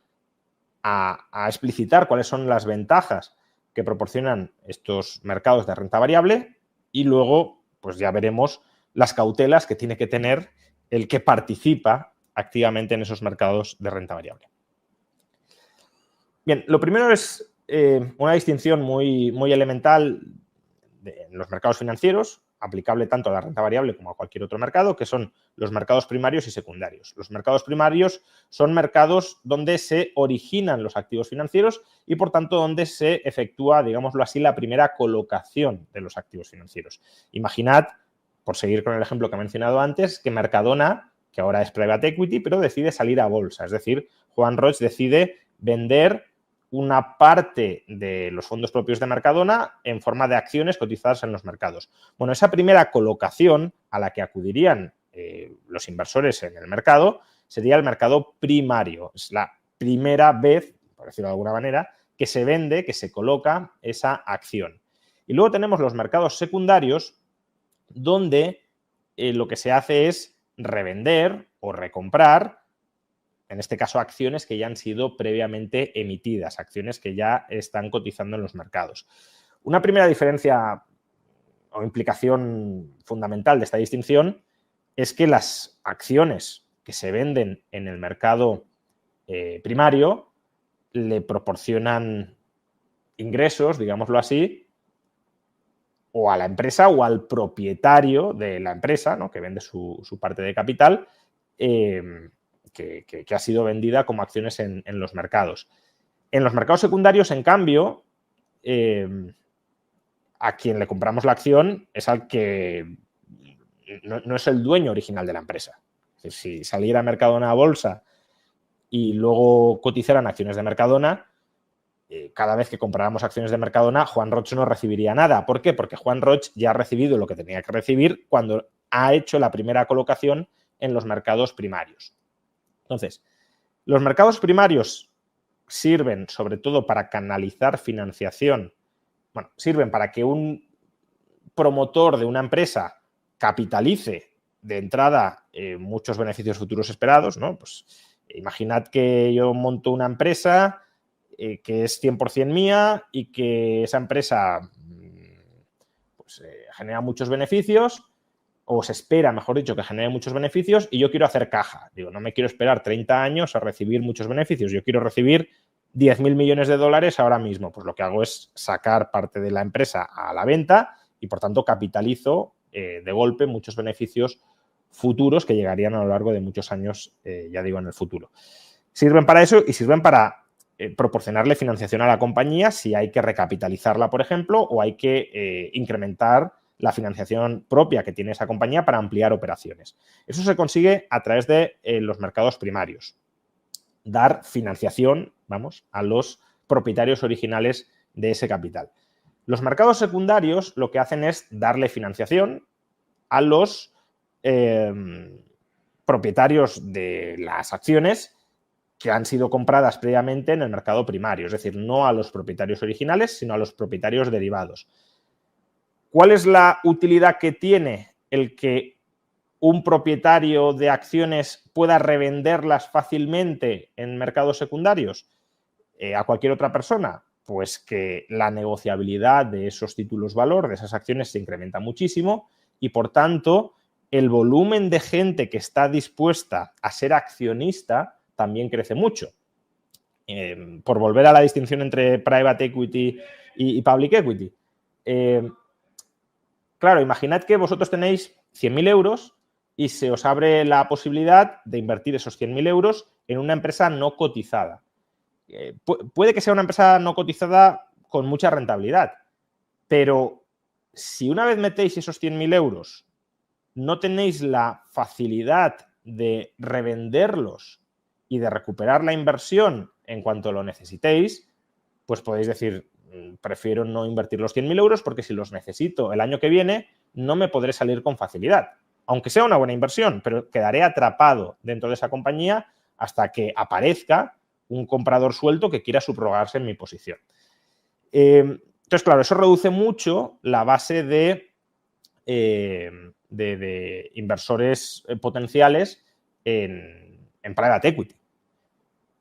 explicitar cuáles son las ventajas que proporcionan estos mercados de renta variable y luego pues ya veremos las cautelas que tiene que tener el que participa activamente en esos mercados de renta variable. Bien, lo primero es una distinción muy elemental en los mercados financieros, aplicable tanto a la renta variable como a cualquier otro mercado, que son los mercados primarios y secundarios. Los mercados primarios son mercados donde se originan los activos financieros y, por tanto, donde se efectúa, digámoslo así, la primera colocación de los activos financieros. Imaginad, por seguir con el ejemplo que he mencionado antes, que Mercadona, que ahora es private equity, pero decide salir a bolsa. Es decir, Juan Roig decide vender una parte de los fondos propios de Mercadona en forma de acciones cotizadas en los mercados. Bueno, esa primera colocación a la que acudirían los inversores en el mercado sería el mercado primario. Es la primera vez, por decirlo de alguna manera, que se vende, que se coloca esa acción. Y luego tenemos los mercados secundarios, donde lo que se hace es revender o recomprar, en este caso, acciones que ya han sido previamente emitidas, acciones que ya están cotizando en los mercados. Una primera diferencia o implicación fundamental de esta distinción es que las acciones que se venden en el mercado primario le proporcionan ingresos, digámoslo así, o a la empresa o al propietario de la empresa, ¿no?, que vende su parte de capital, que ha sido vendida como acciones en los mercados. En los mercados secundarios, en cambio, a quien le compramos la acción es al que no es el dueño original de la empresa. Es decir, si saliera Mercadona a bolsa y luego cotizaran acciones de Mercadona, cada vez que compráramos acciones de Mercadona, Juan Roig no recibiría nada. ¿Por qué? Porque Juan Roig ya ha recibido lo que tenía que recibir cuando ha hecho la primera colocación en los mercados primarios. Entonces, los mercados primarios sirven sobre todo para canalizar financiación. Bueno, sirven para que un promotor de una empresa capitalice de entrada muchos beneficios futuros esperados, ¿no? Pues imaginad que yo monto una empresa que es 100% mía y que esa empresa pues, genera muchos beneficios, o se espera, mejor dicho, que genere muchos beneficios y yo quiero hacer caja. Digo, no me quiero esperar 30 años a recibir muchos beneficios. Yo quiero recibir 10.000 millones de dólares ahora mismo. Pues lo que hago es sacar parte de la empresa a la venta y, por tanto, capitalizo de golpe muchos beneficios futuros que llegarían a lo largo de muchos años, ya digo, en el futuro. Sirven para eso y sirven para proporcionarle financiación a la compañía si hay que recapitalizarla, por ejemplo, o hay que incrementar la financiación propia que tiene esa compañía para ampliar operaciones. Eso se consigue a través de los mercados primarios. Dar financiación, vamos, a los propietarios originales de ese capital. Los mercados secundarios lo que hacen es darle financiación a los propietarios de las acciones que han sido compradas previamente en el mercado primario, es decir, no a los propietarios originales, sino a los propietarios derivados. ¿Cuál es la utilidad que tiene el que un propietario de acciones pueda revenderlas fácilmente en mercados secundarios? a cualquier otra persona? Pues que la negociabilidad de esos títulos valor, de esas acciones, se incrementa muchísimo y, por tanto, el volumen de gente que está dispuesta a ser accionista también crece mucho. Por volver a la distinción entre private equity y public equity. Claro, imaginad que vosotros tenéis 100.000 euros y se os abre la posibilidad de invertir esos 100.000 euros en una empresa no cotizada. Puede que sea una empresa no cotizada con mucha rentabilidad, pero si una vez metéis esos 100.000 euros no tenéis la facilidad de revenderlos y de recuperar la inversión en cuanto lo necesitéis, pues podéis decir, prefiero no invertir los 100.000 euros porque si los necesito el año que viene no me podré salir con facilidad. Aunque sea una buena inversión, pero quedaré atrapado dentro de esa compañía hasta que aparezca un comprador suelto que quiera subrogarse en mi posición. Entonces, claro, eso reduce mucho la base de inversores potenciales en private equity.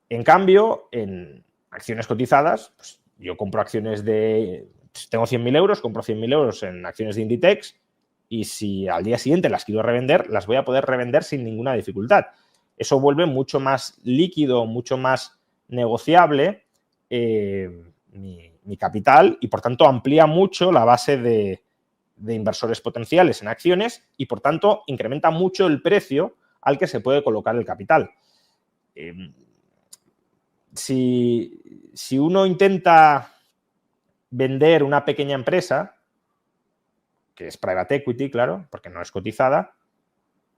En cambio, en acciones cotizadas, pues yo compro acciones tengo 100.000 euros, compro 100.000 euros en acciones de Inditex y si al día siguiente las quiero revender, las voy a poder revender sin ninguna dificultad. Eso vuelve mucho más líquido, mucho más negociable mi capital y, por tanto, amplía mucho la base de inversores potenciales en acciones y, por tanto, incrementa mucho el precio al que se puede colocar el capital. Si uno intenta vender una pequeña empresa, que es private equity, claro, porque no es cotizada,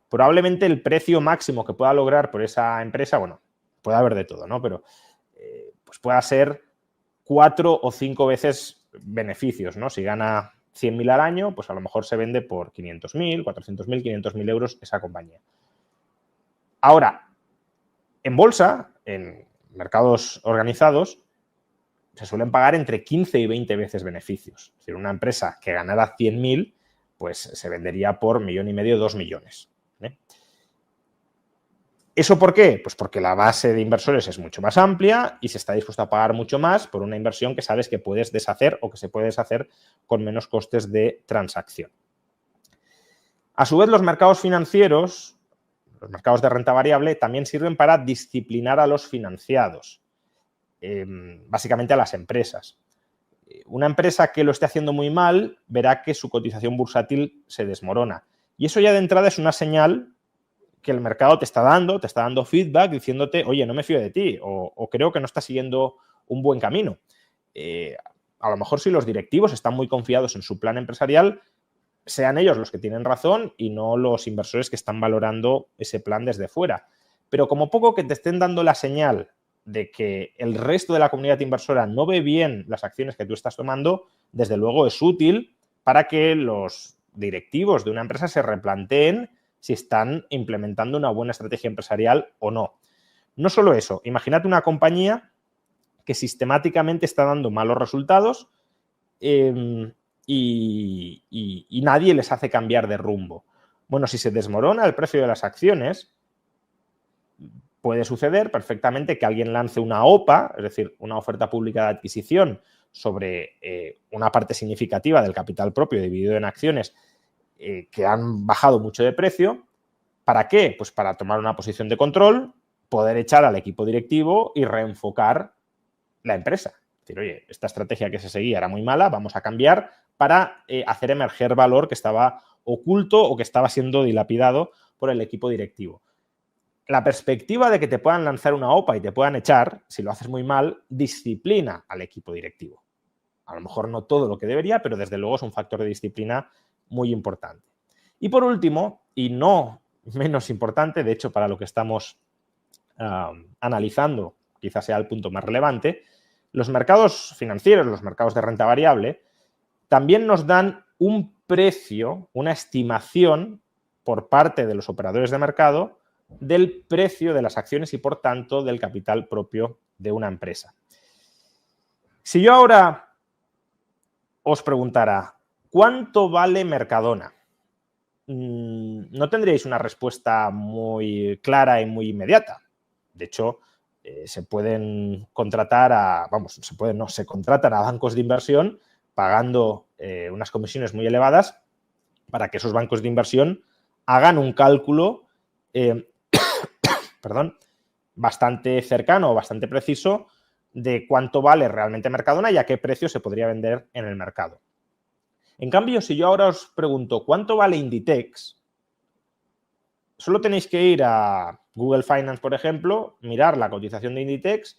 probablemente el precio máximo que pueda lograr por esa empresa, bueno, puede haber de todo, ¿no? Pero pues pueda ser 4 o 5 veces beneficios, ¿no? Si gana 100.000 al año, pues a lo mejor se vende por 500.000, 400.000, 500.000 euros esa compañía. Ahora, en bolsa, en mercados organizados, se suelen pagar entre 15 y 20 veces beneficios. Es decir, una empresa que ganara 100.000, pues se vendería por 1,5 millones, 2 millones. ¿Eso por qué? Pues porque la base de inversores es mucho más amplia y se está dispuesto a pagar mucho más por una inversión que sabes que puedes deshacer o que se puede deshacer con menos costes de transacción. A su vez, los mercados financieros, los mercados de renta variable, también sirven para disciplinar a los financiados, básicamente a las empresas. Una empresa que lo esté haciendo muy mal verá que su cotización bursátil se desmorona. Y eso ya de entrada es una señal que el mercado te está dando feedback diciéndote, oye, no me fío de ti o creo que no estás siguiendo un buen camino. A lo mejor si los directivos están muy confiados en su plan empresarial, sean ellos los que tienen razón y no los inversores que están valorando ese plan desde fuera. Pero como poco que te estén dando la señal de que el resto de la comunidad inversora no ve bien las acciones que tú estás tomando, desde luego es útil para que los directivos de una empresa se replanteen si están implementando una buena estrategia empresarial o no. No solo eso, imagínate una compañía que sistemáticamente está dando malos resultados y nadie les hace cambiar de rumbo. Bueno, si se desmorona el precio de las acciones, puede suceder perfectamente que alguien lance una OPA, es decir, una oferta pública de adquisición sobre una parte significativa del capital propio dividido en acciones que han bajado mucho de precio. ¿Para qué? Pues para tomar una posición de control, poder echar al equipo directivo y reenfocar la empresa. Es decir, oye, esta estrategia que se seguía era muy mala, vamos a cambiar para hacer emerger valor que estaba oculto o que estaba siendo dilapidado por el equipo directivo. La perspectiva de que te puedan lanzar una OPA y te puedan echar, si lo haces muy mal, disciplina al equipo directivo. A lo mejor no todo lo que debería, pero desde luego es un factor de disciplina muy importante. Y por último, y no menos importante, de hecho para lo que estamos analizando, quizás sea el punto más relevante, los mercados financieros, los mercados de renta variable, también nos dan un precio, una estimación por parte de los operadores de mercado del precio de las acciones y, por tanto, del capital propio de una empresa. Si yo ahora os preguntara, ¿cuánto vale Mercadona? No tendríais una respuesta muy clara y muy inmediata. De hecho, se pueden contratar se contratan a bancos de inversión pagando unas comisiones muy elevadas para que esos bancos de inversión hagan un cálculo bastante cercano o bastante preciso de cuánto vale realmente Mercadona y a qué precio se podría vender en el mercado. En cambio, si yo ahora os pregunto cuánto vale Inditex, solo tenéis que ir a Google Finance, por ejemplo, mirar la cotización de Inditex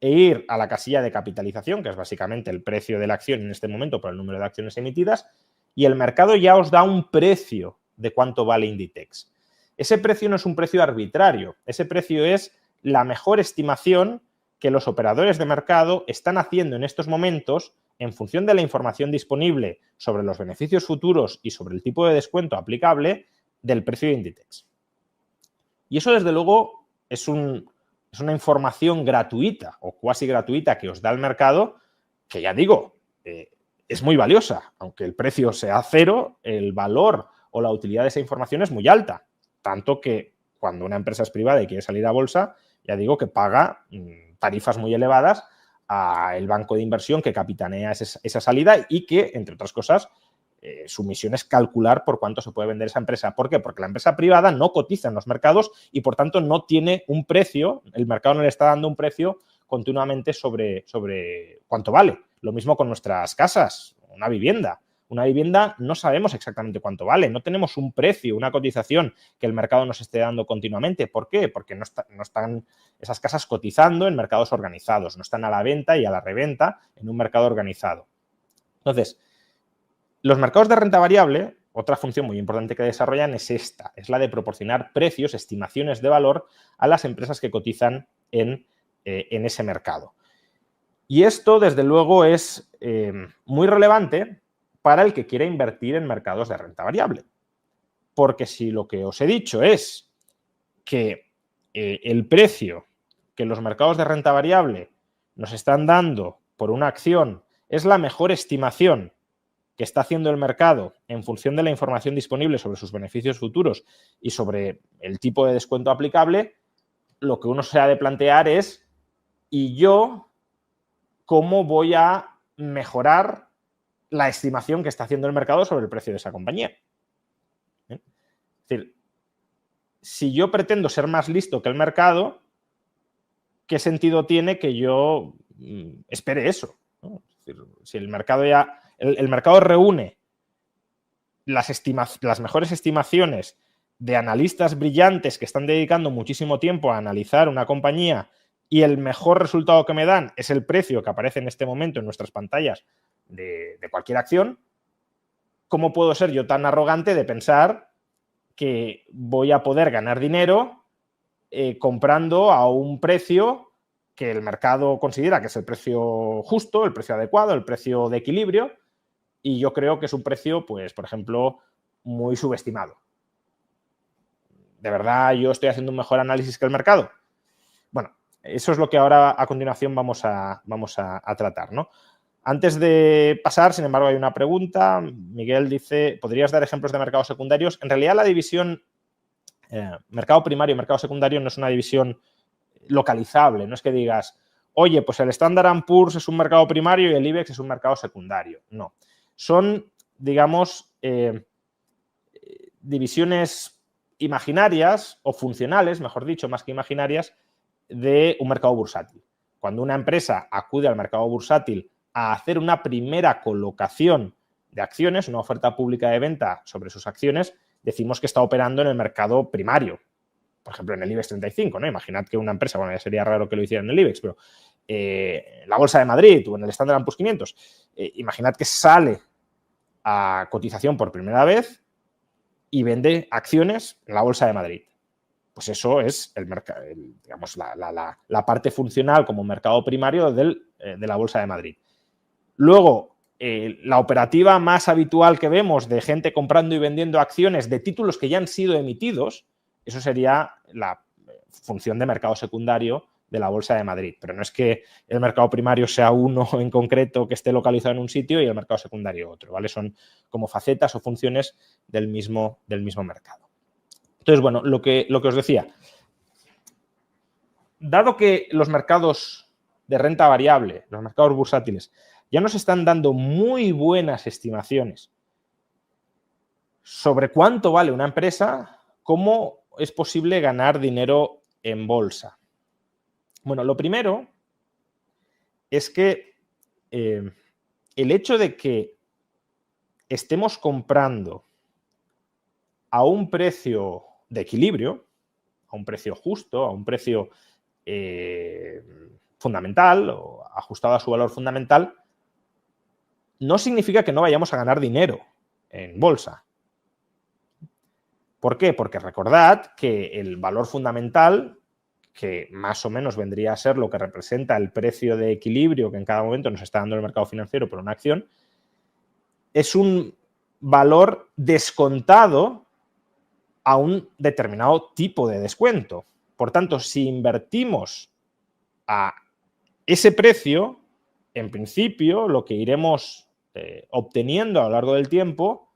e ir a la casilla de capitalización, que es básicamente el precio de la acción en este momento por el número de acciones emitidas, y el mercado ya os da un precio de cuánto vale Inditex. Ese precio no es un precio arbitrario, ese precio es la mejor estimación que los operadores de mercado están haciendo en estos momentos en función de la información disponible sobre los beneficios futuros y sobre el tipo de descuento aplicable del precio de Inditex. Y eso, desde luego, es una información gratuita o cuasi gratuita que os da el mercado, que ya digo, es muy valiosa. Aunque el precio sea cero, el valor o la utilidad de esa información es muy alta. Tanto que cuando una empresa es privada y quiere salir a bolsa, ya digo que paga tarifas muy elevadas al banco de inversión que capitanea esa salida y que, entre otras cosas, su misión es calcular por cuánto se puede vender esa empresa. ¿Por qué? Porque la empresa privada no cotiza en los mercados y, por tanto, no tiene un precio, el mercado no le está dando un precio continuamente sobre cuánto vale. Lo mismo con nuestras casas, una vivienda. Una vivienda no sabemos exactamente cuánto vale, no tenemos un precio, una cotización que el mercado nos esté dando continuamente. ¿Por qué? Porque no están esas casas cotizando en mercados organizados, no están a la venta y a la reventa en un mercado organizado. Entonces, los mercados de renta variable, otra función muy importante que desarrollan es esta, es la de proporcionar precios, estimaciones de valor a las empresas que cotizan en ese mercado. Y esto, desde luego, es muy relevante para el que quiera invertir en mercados de renta variable. Porque si lo que os he dicho es que el precio que los mercados de renta variable nos están dando por una acción es la mejor estimación que está haciendo el mercado en función de la información disponible sobre sus beneficios futuros y sobre el tipo de descuento aplicable, lo que uno se ha de plantear es, ¿y yo cómo voy a mejorar la estimación que está haciendo el mercado sobre el precio de esa compañía? Es decir, si yo pretendo ser más listo que el mercado, ¿qué sentido tiene que yo espere eso? ¿No? Es decir, si el mercado el mercado reúne las mejores estimaciones de analistas brillantes que están dedicando muchísimo tiempo a analizar una compañía y el mejor resultado que me dan es el precio que aparece en este momento en nuestras pantallas de cualquier acción, ¿cómo puedo ser yo tan arrogante de pensar que voy a poder ganar dinero comprando a un precio que el mercado considera que es el precio justo, el precio adecuado, el precio de equilibrio, y yo creo que es un precio, pues, por ejemplo, muy subestimado? ¿De verdad yo estoy haciendo un mejor análisis que el mercado? Bueno, eso es lo que ahora a continuación vamos a tratar, ¿no? Antes de pasar, sin embargo, hay una pregunta. Miguel dice, ¿podrías dar ejemplos de mercados secundarios? En realidad, la división mercado primario y mercado secundario no es una división localizable. No es que digas, oye, pues el Standard & Poor's es un mercado primario y el IBEX es un mercado secundario. No. Son, digamos, divisiones imaginarias o funcionales, mejor dicho, más que imaginarias, de un mercado bursátil. Cuando una empresa acude al mercado bursátil a hacer una primera colocación de acciones, una oferta pública de venta sobre sus acciones, decimos que está operando en el mercado primario. Por ejemplo, en el IBEX 35, ¿no? Imaginad que una empresa, bueno, ya sería raro que lo hiciera en el IBEX, pero la Bolsa de Madrid o en el Standard & Poor's 500, imaginad que sale a cotización por primera vez y vende acciones en la Bolsa de Madrid. Pues eso es digamos, la parte funcional como mercado primario de la Bolsa de Madrid. Luego, la operativa más habitual que vemos de gente comprando y vendiendo acciones de títulos que ya han sido emitidos, eso sería la función de mercado secundario de la Bolsa de Madrid. Pero no es que el mercado primario sea uno en concreto que esté localizado en un sitio y el mercado secundario otro, ¿vale? Son como facetas o funciones del mismo mercado. Entonces, bueno, lo que os decía, dado que los mercados de renta variable, los mercados bursátiles, ya nos están dando muy buenas estimaciones sobre cuánto vale una empresa, ¿cómo es posible ganar dinero en bolsa? Bueno, lo primero es que el hecho de que estemos comprando a un precio de equilibrio, a un precio justo, a un precio fundamental o ajustado a su valor fundamental, no significa que no vayamos a ganar dinero en bolsa. ¿Por qué? Porque recordad que el valor fundamental, que más o menos vendría a ser lo que representa el precio de equilibrio que en cada momento nos está dando el mercado financiero por una acción, es un valor descontado a un determinado tipo de descuento. Por tanto, si invertimos a ese precio, en principio lo que iremos obteniendo a lo largo del tiempo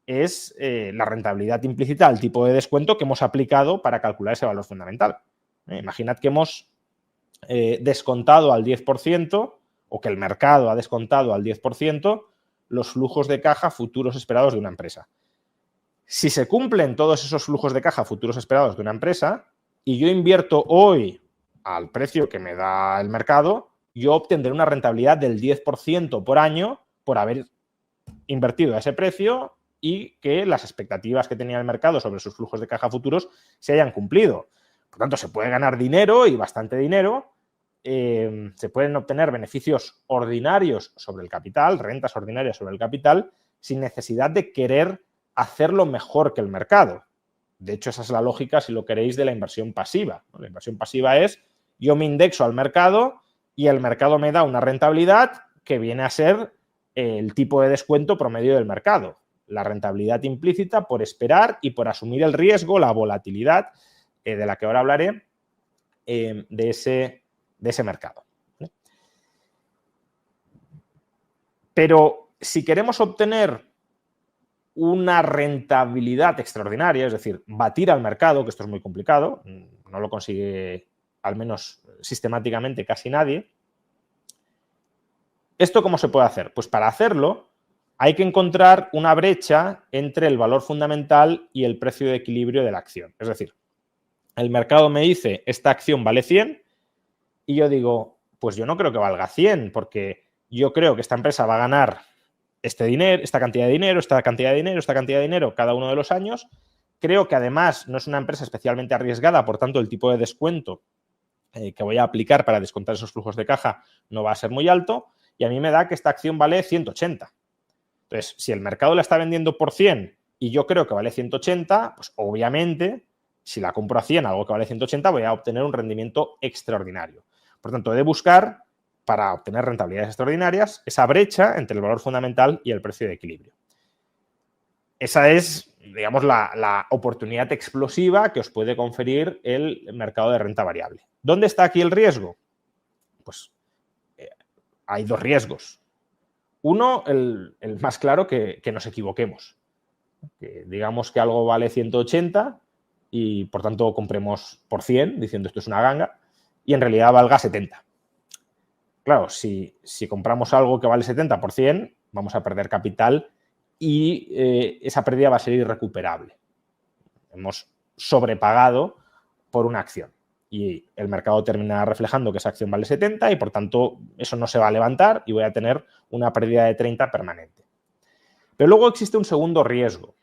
es la rentabilidad implícita al tipo de descuento que hemos aplicado para calcular ese valor fundamental. Imaginad que hemos descontado al 10% o que el mercado ha descontado al 10% los flujos de caja futuros esperados de una empresa. Si se cumplen todos esos flujos de caja futuros esperados de una empresa y yo invierto hoy al precio que me da el mercado, yo obtendré una rentabilidad del 10% por año por haber invertido a ese precio y que las expectativas que tenía el mercado sobre sus flujos de caja futuros se hayan cumplido. Por tanto, se puede ganar dinero y bastante dinero. Se pueden obtener beneficios ordinarios sobre el capital, rentas ordinarias sobre el capital, sin necesidad de querer hacerlo mejor que el mercado. De hecho, esa es la lógica, si lo queréis, de la inversión pasiva. La inversión pasiva es, yo me indexo al mercado y el mercado me da una rentabilidad que viene a ser el tipo de descuento promedio del mercado. La rentabilidad implícita por esperar y por asumir el riesgo, la volatilidad, de la que ahora hablaré, de ese mercado. Pero si queremos obtener una rentabilidad extraordinaria, es decir, batir al mercado, que esto es muy complicado, no lo consigue al menos sistemáticamente casi nadie, ¿esto cómo se puede hacer? Pues para hacerlo hay que encontrar una brecha entre el valor fundamental y el precio de equilibrio de la acción. Es decir, el mercado me dice, esta acción vale 100 y yo digo, pues yo no creo que valga 100 porque yo creo que esta empresa va a ganar este dinero, esta cantidad de dinero, esta cantidad de dinero, esta cantidad de dinero cada uno de los años. Creo que además no es una empresa especialmente arriesgada, por tanto el tipo de descuento que voy a aplicar para descontar esos flujos de caja no va a ser muy alto y a mí me da que esta acción vale 180. Entonces, si el mercado la está vendiendo por 100 y yo creo que vale 180, pues obviamente, si la compro a 100, algo que vale 180, voy a obtener un rendimiento extraordinario. Por tanto, he de buscar, para obtener rentabilidades extraordinarias, esa brecha entre el valor fundamental y el precio de equilibrio. Esa es, digamos, la oportunidad explosiva que os puede conferir el mercado de renta variable. ¿Dónde está aquí el riesgo? Pues hay dos riesgos. Uno, el más claro, que nos equivoquemos. Que digamos que algo vale 180 y, por tanto, compremos por 100, diciendo esto es una ganga, y en realidad valga 70. Claro, si compramos algo que vale 70 por 100, vamos a perder capital y esa pérdida va a ser irrecuperable. Hemos sobrepagado por una acción y el mercado termina reflejando que esa acción vale 70 y, por tanto, eso no se va a levantar y voy a tener una pérdida de 30 permanente. Pero luego existe un segundo riesgo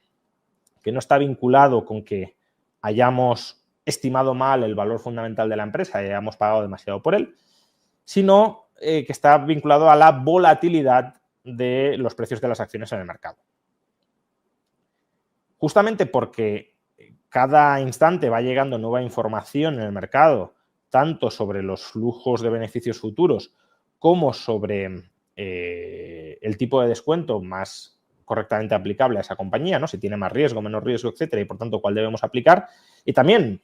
que no está vinculado con que hayamos estimado mal el valor fundamental de la empresa y hayamos pagado demasiado por él, sino que está vinculado a la volatilidad de los precios de las acciones en el mercado. Justamente porque cada instante va llegando nueva información en el mercado, tanto sobre los flujos de beneficios futuros como sobre el tipo de descuento más correctamente aplicable a esa compañía, ¿no? Si tiene más riesgo, menos riesgo, etcétera, y por tanto cuál debemos aplicar. Y también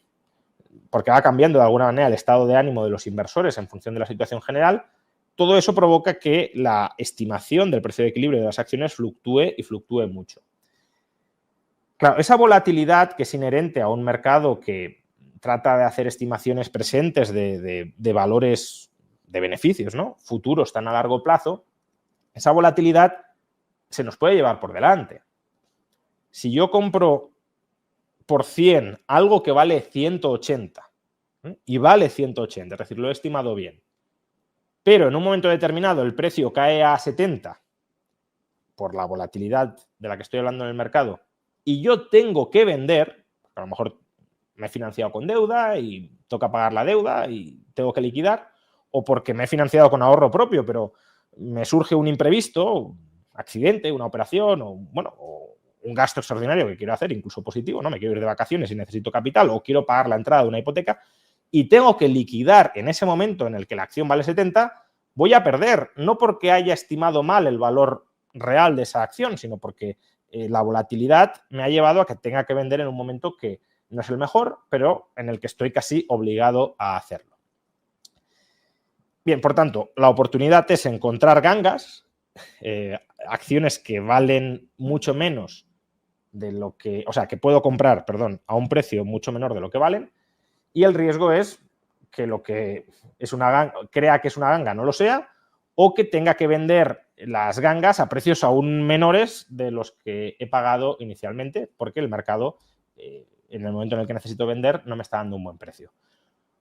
porque va cambiando de alguna manera el estado de ánimo de los inversores en función de la situación general, todo eso provoca que la estimación del precio de equilibrio de las acciones fluctúe y fluctúe mucho. Claro, esa volatilidad que es inherente a un mercado que trata de hacer estimaciones presentes de valores de beneficios, ¿no?, futuros tan a largo plazo, esa volatilidad se nos puede llevar por delante. Si yo compro por 100 algo que vale 180, y vale 180, es decir, lo he estimado bien, pero en un momento determinado el precio cae a 70 por la volatilidad de la que estoy hablando en el mercado, y yo tengo que vender, a lo mejor me he financiado con deuda y toca pagar la deuda y tengo que liquidar, o porque me he financiado con ahorro propio, pero me surge un imprevisto, un accidente, una operación, o un gasto extraordinario que quiero hacer, incluso positivo, ¿no? Me quiero ir de vacaciones y necesito capital, o quiero pagar la entrada de una hipoteca, y tengo que liquidar en ese momento en el que la acción vale 70, voy a perder, no porque haya estimado mal el valor real de esa acción, sino porque la volatilidad me ha llevado a que tenga que vender en un momento que no es el mejor, pero en el que estoy casi obligado a hacerlo. Bien, por tanto, la oportunidad es encontrar gangas, acciones que valen mucho menos de lo que, o sea, que puedo comprar, perdón, a un precio mucho menor de lo que valen, y el riesgo es que lo que es una ganga, crea que es una ganga no lo sea, o que tenga que vender las gangas a precios aún menores de los que he pagado inicialmente, porque el mercado, en el momento en el que necesito vender, no me está dando un buen precio.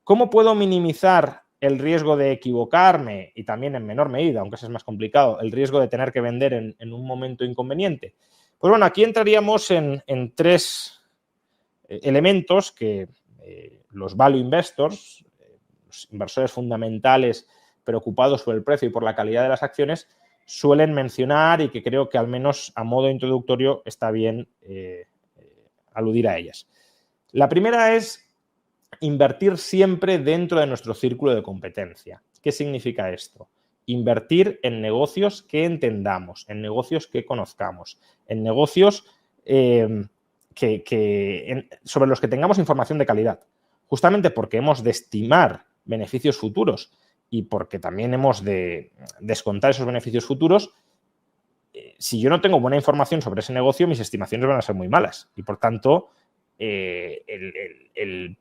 ¿Cómo puedo minimizar el riesgo de equivocarme y también en menor medida, aunque eso es más complicado, el riesgo de tener que vender en un momento inconveniente? Pues bueno, aquí entraríamos en 3 elementos que los value investors, los inversores fundamentales preocupados por el precio y por la calidad de las acciones, suelen mencionar y que creo que al menos a modo introductorio está bien aludir a ellas. La primera es invertir siempre dentro de nuestro círculo de competencia. ¿Qué significa esto? Invertir en negocios que entendamos, en negocios que conozcamos, en negocios sobre los que tengamos información de calidad. Justamente porque hemos de estimar beneficios futuros y porque también hemos de descontar esos beneficios futuros, si yo no tengo buena información sobre ese negocio, mis estimaciones van a ser muy malas. Y por tanto, el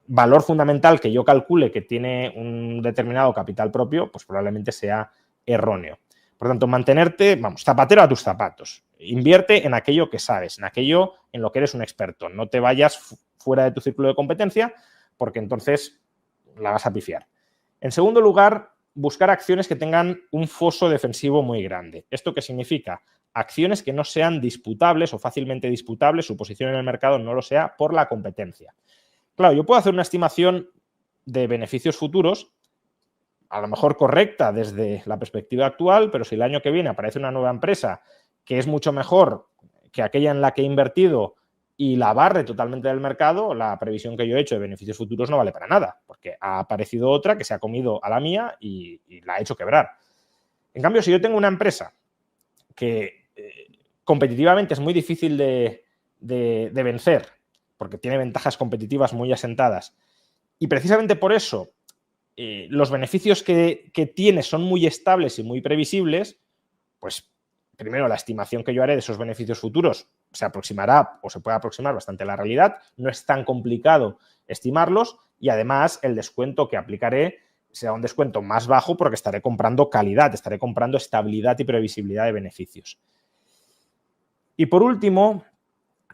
valor fundamental que yo calcule que tiene un determinado capital propio, pues probablemente sea erróneo. Por tanto, mantenerte, zapatero a tus zapatos. Invierte en aquello que sabes, en aquello en lo que eres un experto. No te vayas fuera de tu círculo de competencia porque entonces la vas a pifiar. En segundo lugar, buscar acciones que tengan un foso defensivo muy grande. ¿Esto qué significa? Acciones que no sean disputables o fácilmente disputables, su posición en el mercado no lo sea por la competencia. Claro, yo puedo hacer una estimación de beneficios futuros, a lo mejor correcta desde la perspectiva actual, pero si el año que viene aparece una nueva empresa que es mucho mejor que aquella en la que he invertido y la barre totalmente del mercado, la previsión que yo he hecho de beneficios futuros no vale para nada, porque ha aparecido otra que se ha comido a la mía y la ha hecho quebrar. En cambio, si yo tengo una empresa que competitivamente es muy difícil de vencer, porque tiene ventajas competitivas muy asentadas, y precisamente por eso los beneficios que tiene son muy estables y muy previsibles, pues primero la estimación que yo haré de esos beneficios futuros se aproximará o se puede aproximar bastante a la realidad, no es tan complicado estimarlos y además el descuento que aplicaré será un descuento más bajo porque estaré comprando calidad, estaré comprando estabilidad y previsibilidad de beneficios. Y por último,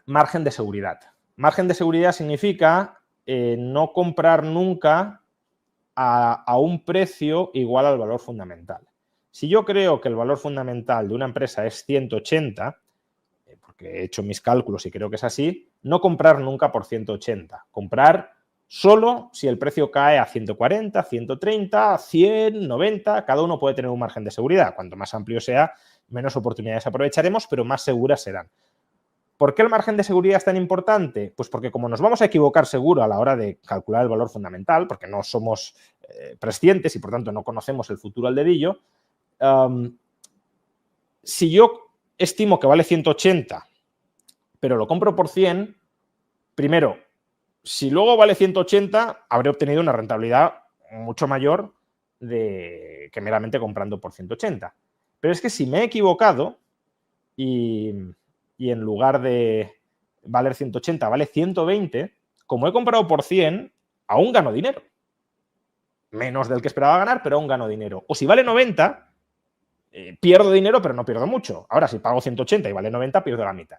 margen de seguridad. Margen de seguridad significa no comprar nunca a un precio igual al valor fundamental. Si yo creo que el valor fundamental de una empresa es 180, porque he hecho mis cálculos y creo que es así, no comprar nunca por 180. Comprar solo si el precio cae a 140, 130, 100, 90. Cada uno puede tener un margen de seguridad. Cuanto más amplio sea, menos oportunidades aprovecharemos, pero más seguras serán. ¿Por qué el margen de seguridad es tan importante? Pues porque como nos vamos a equivocar seguro a la hora de calcular el valor fundamental, porque no somos prescientes y por tanto no conocemos el futuro al dedillo, si yo estimo que vale 180, pero lo compro por 100, primero, si luego vale 180, habré obtenido una rentabilidad mucho mayor que meramente comprando por 180. Pero es que si me he equivocado y en lugar de valer 180 vale 120, como he comprado por 100, aún gano dinero. Menos del que esperaba ganar, pero aún gano dinero. O si vale 90, pierdo dinero, pero no pierdo mucho. Ahora, si pago 180 y vale 90, pierdo la mitad.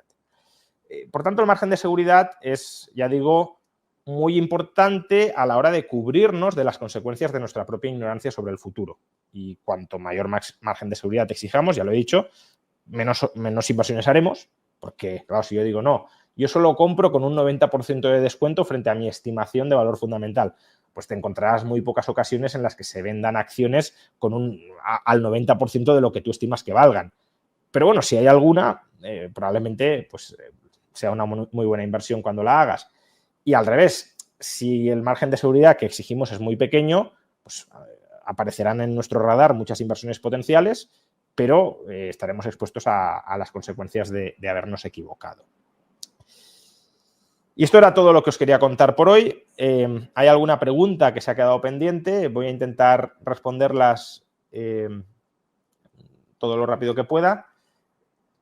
Por tanto, el margen de seguridad es, ya digo, muy importante a la hora de cubrirnos de las consecuencias de nuestra propia ignorancia sobre el futuro. Y cuanto mayor margen de seguridad exijamos, ya lo he dicho, menos inversiones haremos, porque, claro, si yo digo, no, yo solo compro con un 90% de descuento frente a mi estimación de valor fundamental, pues te encontrarás muy pocas ocasiones en las que se vendan acciones con al 90% de lo que tú estimas que valgan. Pero bueno, si hay alguna, probablemente pues, sea una muy buena inversión cuando la hagas. Y al revés, si el margen de seguridad que exigimos es muy pequeño, pues aparecerán en nuestro radar muchas inversiones potenciales, pero estaremos expuestos a las consecuencias de habernos equivocado. Y esto era todo lo que os quería contar por hoy. ¿Hay alguna pregunta que se ha quedado pendiente? Voy a intentar responderlas todo lo rápido que pueda.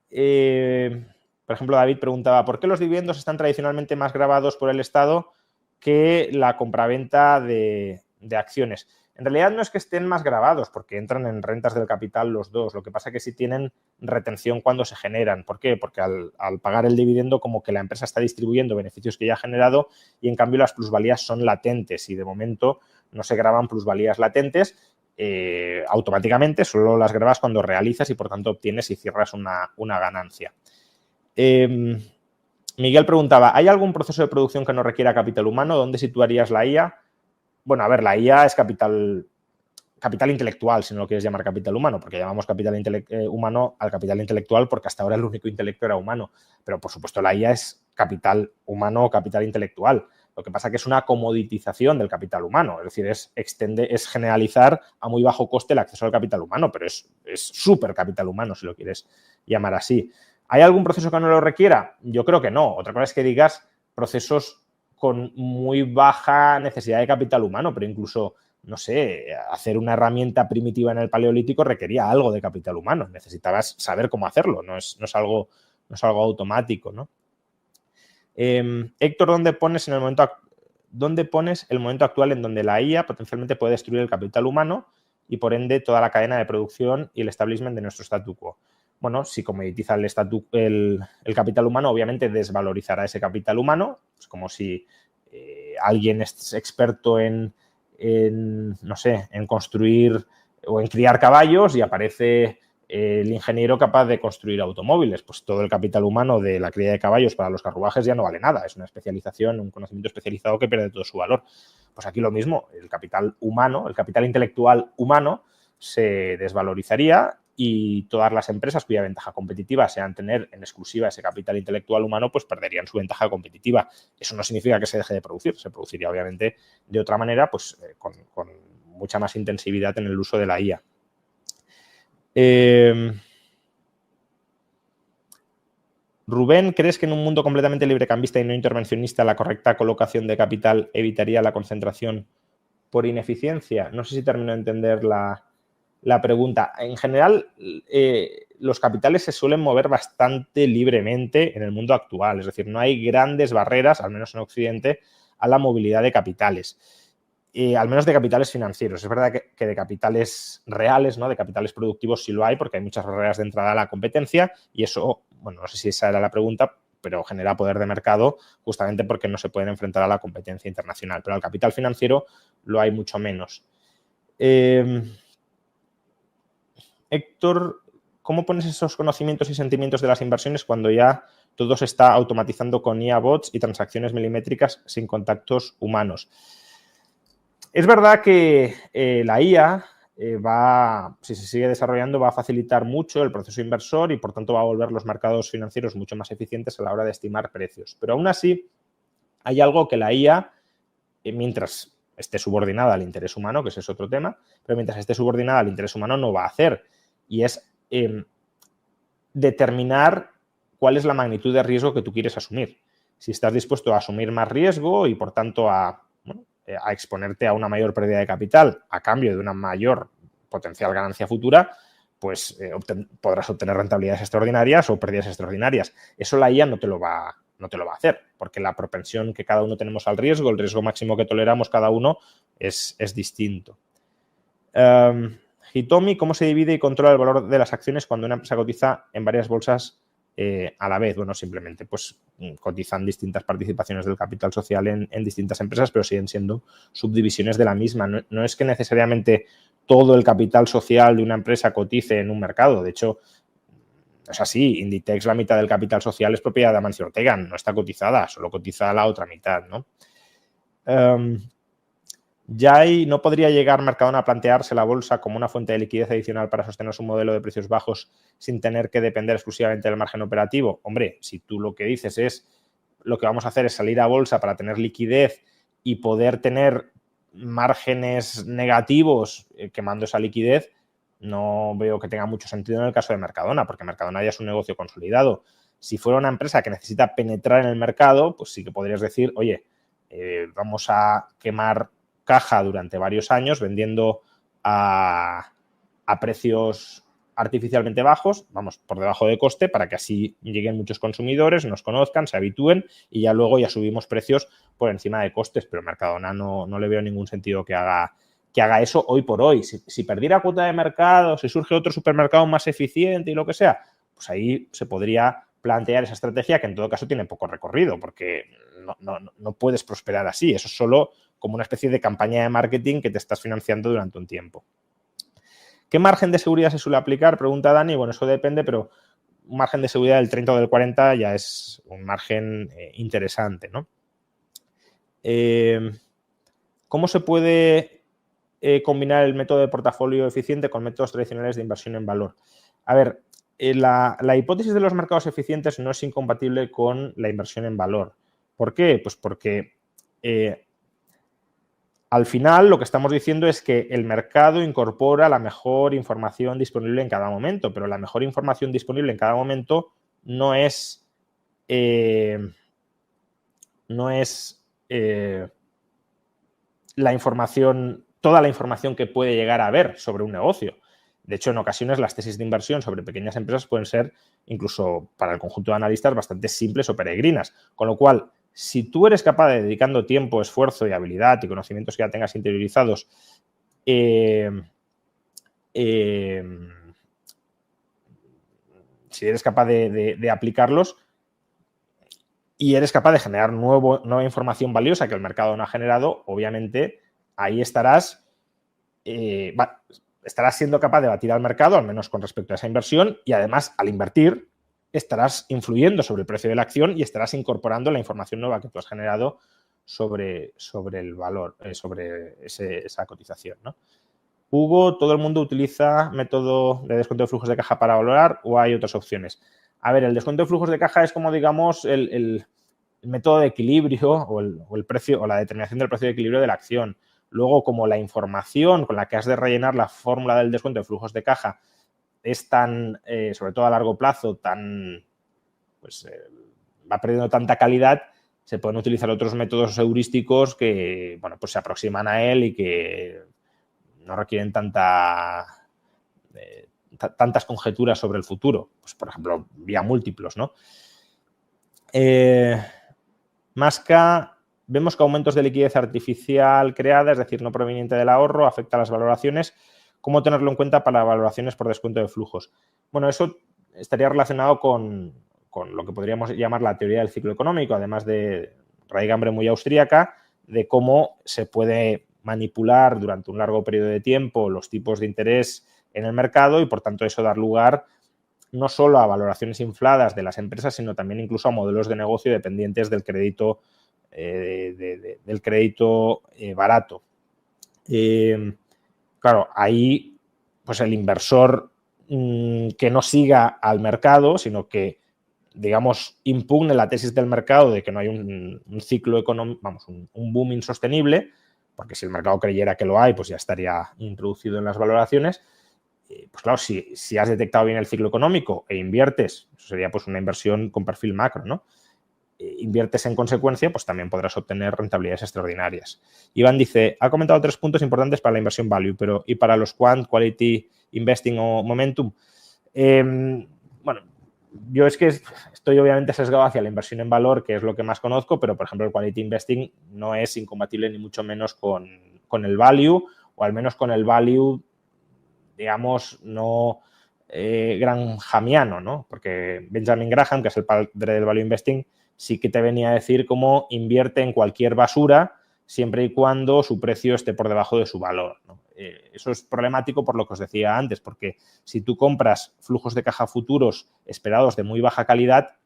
Por ejemplo, David preguntaba, ¿por qué los dividendos están tradicionalmente más gravados por el Estado que la compraventa de acciones? En realidad no es que estén más gravados, porque entran en rentas del capital los dos. Lo que pasa es que sí tienen retención cuando se generan. ¿Por qué? Porque al pagar el dividendo, como que la empresa está distribuyendo beneficios que ya ha generado y en cambio las plusvalías son latentes y de momento no se graban plusvalías latentes. Automáticamente solo las grabas cuando realizas y por tanto obtienes y cierras una ganancia. Miguel preguntaba, ¿hay algún proceso de producción que no requiera capital humano? ¿Dónde situarías la IA? Bueno, a ver, la IA es capital intelectual, si no lo quieres llamar capital humano, porque llamamos capital humano al capital intelectual porque hasta ahora el único intelecto era humano. Pero, por supuesto, la IA es capital humano o capital intelectual. Lo que pasa es que es una comoditización del capital humano, es decir, es generalizar a muy bajo coste el acceso al capital humano, pero es súper capital humano, si lo quieres llamar así. ¿Hay algún proceso que no lo requiera? Yo creo que no. Otra cosa es que digas procesos con muy baja necesidad de capital humano, pero incluso, no sé, hacer una herramienta primitiva en el Paleolítico requería algo de capital humano. Necesitabas saber cómo hacerlo, no es algo automático, ¿no? Héctor, ¿dónde pones el momento actual en donde la IA potencialmente puede destruir el capital humano y, por ende, toda la cadena de producción y el establishment de nuestro statu quo? Bueno, si comoditiza el capital humano, obviamente desvalorizará ese capital humano. Es como si alguien es experto en construir o en criar caballos y aparece el ingeniero capaz de construir automóviles. Pues todo el capital humano de la cría de caballos para los carruajes ya no vale nada. Es una especialización, un conocimiento especializado que pierde todo su valor. Pues aquí lo mismo, el capital humano, el capital intelectual humano se desvalorizaría y todas las empresas cuya ventaja competitiva sea tener en exclusiva ese capital intelectual humano, pues perderían su ventaja competitiva. Eso no significa que se deje de producir, se produciría obviamente de otra manera, pues con mucha más intensividad en el uso de la IA. Rubén, ¿crees que en un mundo completamente librecambista y no intervencionista la correcta colocación de capital evitaría la concentración por ineficiencia? No sé si termino de entender la pregunta. En general, los capitales se suelen mover bastante libremente en el mundo actual. Es decir, no hay grandes barreras, al menos en Occidente, a la movilidad de capitales. Al menos de capitales financieros. Es verdad que de capitales reales, ¿no? De capitales productivos sí lo hay, porque hay muchas barreras de entrada a la competencia y eso, bueno, no sé si esa era la pregunta, pero genera poder de mercado justamente porque no se pueden enfrentar a la competencia internacional. Pero al capital financiero lo hay mucho menos. Héctor, ¿cómo pones esos conocimientos y sentimientos de las inversiones cuando ya todo se está automatizando con IA bots y transacciones milimétricas sin contactos humanos? Es verdad que la IA si se sigue desarrollando, va a facilitar mucho el proceso inversor y, por tanto, va a volver los mercados financieros mucho más eficientes a la hora de estimar precios. Pero aún así, hay algo que la IA, mientras esté subordinada al interés humano, que ese es otro tema, pero mientras esté subordinada al interés humano no va a hacer, y es determinar cuál es la magnitud de riesgo que tú quieres asumir. Si estás dispuesto a asumir más riesgo y, por tanto, a exponerte a una mayor pérdida de capital a cambio de una mayor potencial ganancia futura, pues podrás obtener rentabilidades extraordinarias o pérdidas extraordinarias. Eso la IA no te lo va no te lo va a hacer, porque la propensión que cada uno tenemos al riesgo, el riesgo máximo que toleramos cada uno es distinto. Hitomi, ¿cómo se divide y controla el valor de las acciones cuando una empresa cotiza en varias bolsas a la vez? Bueno, simplemente pues cotizan distintas participaciones del capital social en distintas empresas, pero siguen siendo subdivisiones de la misma. No es que necesariamente todo el capital social de una empresa cotice en un mercado. De hecho, es así. Inditex, la mitad del capital social es propiedad de Amancio Ortega, no está cotizada, solo cotiza la otra mitad, ¿no? ¿No podría llegar Mercadona a plantearse la bolsa como una fuente de liquidez adicional para sostener su modelo de precios bajos sin tener que depender exclusivamente del margen operativo? Hombre, si tú lo que dices es lo que vamos a hacer es salir a bolsa para tener liquidez y poder tener márgenes negativos quemando esa liquidez, no veo que tenga mucho sentido en el caso de Mercadona, porque Mercadona ya es un negocio consolidado. Si fuera una empresa que necesita penetrar en el mercado, pues sí que podrías decir, oye, vamos a quemar caja durante varios años vendiendo a precios artificialmente bajos, vamos, por debajo de coste, para que así lleguen muchos consumidores, nos conozcan, se habitúen y ya luego ya subimos precios por encima de costes, pero Mercadona no le veo ningún sentido que haga eso hoy por hoy. Si perdiera cuota de mercado, si surge otro supermercado más eficiente y lo que sea, pues ahí se podría plantear esa estrategia que en todo caso tiene poco recorrido, porque no puedes prosperar así. Eso es solo como una especie de campaña de marketing que te estás financiando durante un tiempo. ¿Qué margen de seguridad se suele aplicar? Pregunta Dani. Bueno, eso depende, pero un margen de seguridad del 30 o del 40 ya es un margen interesante, ¿no? ¿Cómo se puede combinar el método de portafolio eficiente con métodos tradicionales de inversión en valor? A ver, la hipótesis de los mercados eficientes no es incompatible con la inversión en valor. ¿Por qué? Pues porque al final lo que estamos diciendo es que el mercado incorpora la mejor información disponible en cada momento, pero la mejor información disponible en cada momento no es la información, toda la información que puede llegar a haber sobre un negocio. De hecho, en ocasiones las tesis de inversión sobre pequeñas empresas pueden ser, incluso para el conjunto de analistas, bastante simples o peregrinas. Con lo cual, si tú eres capaz de, dedicando tiempo, esfuerzo y habilidad y conocimientos que ya tengas interiorizados, si eres capaz de aplicarlos y eres capaz de generar nueva información valiosa que el mercado no ha generado, obviamente ahí estarás siendo capaz de batir al mercado, al menos con respecto a esa inversión, y además al invertir estarás influyendo sobre el precio de la acción y estarás incorporando la información nueva que tú has generado sobre el valor, sobre esa cotización, ¿no? Hugo, ¿todo el mundo utiliza método de descuento de flujos de caja para valorar o hay otras opciones? A ver, el descuento de flujos de caja es como, digamos, el método de equilibrio o el precio o la determinación del precio de equilibrio de la acción. Luego, como la información con la que has de rellenar la fórmula del descuento de flujos de caja es tan, sobre todo a largo plazo, va perdiendo tanta calidad, se pueden utilizar otros métodos heurísticos que, bueno, pues se aproximan a él y que no requieren tantas conjeturas sobre el futuro. Pues, por ejemplo, vía múltiplos, ¿no? Masca, vemos que aumentos de liquidez artificial creada, es decir, no proveniente del ahorro, afecta a las valoraciones. ¿Cómo tenerlo en cuenta para valoraciones por descuento de flujos? Bueno, eso estaría relacionado con lo que podríamos llamar la teoría del ciclo económico, además de raigambre muy austríaca, de cómo se puede manipular durante un largo periodo de tiempo los tipos de interés en el mercado y, por tanto, eso dar lugar no solo a valoraciones infladas de las empresas, sino también incluso a modelos de negocio dependientes del crédito barato. Claro, ahí pues el inversor que no siga al mercado, sino que, digamos, impugne la tesis del mercado de que no hay un ciclo económico, vamos, un boom insostenible, porque si el mercado creyera que lo hay, pues ya estaría introducido en las valoraciones. Pues claro, si has detectado bien el ciclo económico e inviertes, eso sería pues una inversión con perfil macro, ¿no? Inviertes en consecuencia, pues también podrás obtener rentabilidades extraordinarias. Iván dice, ha comentado 3 puntos importantes para la inversión value, pero ¿y para los quant, quality, investing o momentum? Bueno, yo es que Estoy obviamente sesgado hacia la inversión en valor, que es lo que más conozco, pero por ejemplo el quality investing no es incompatible ni mucho menos con el value, o al menos con el value, digamos, no granjamiano, ¿no? Porque Benjamin Graham, que es el padre del value investing, sí que te venía a decir cómo invierte en cualquier basura siempre y cuando su precio esté por debajo de su valor, ¿no? Eso es problemático por lo que os decía antes, porque si tú compras flujos de caja futuros esperados de muy baja calidad,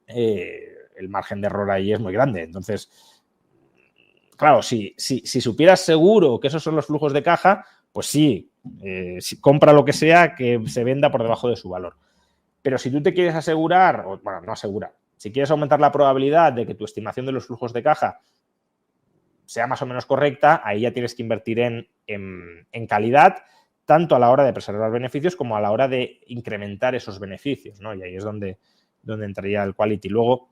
el margen de error ahí es muy grande. Entonces, claro, si supieras seguro que esos son los flujos de caja, pues sí, si compra lo que sea que se venda por debajo de su valor. Pero si tú te quieres asegurar, o bueno, no asegurar, si quieres aumentar la probabilidad de que tu estimación de los flujos de caja sea más o menos correcta, ahí ya tienes que invertir en calidad, tanto a la hora de preservar beneficios como a la hora de incrementar esos beneficios, ¿no? Y ahí es donde entraría el quality. Luego,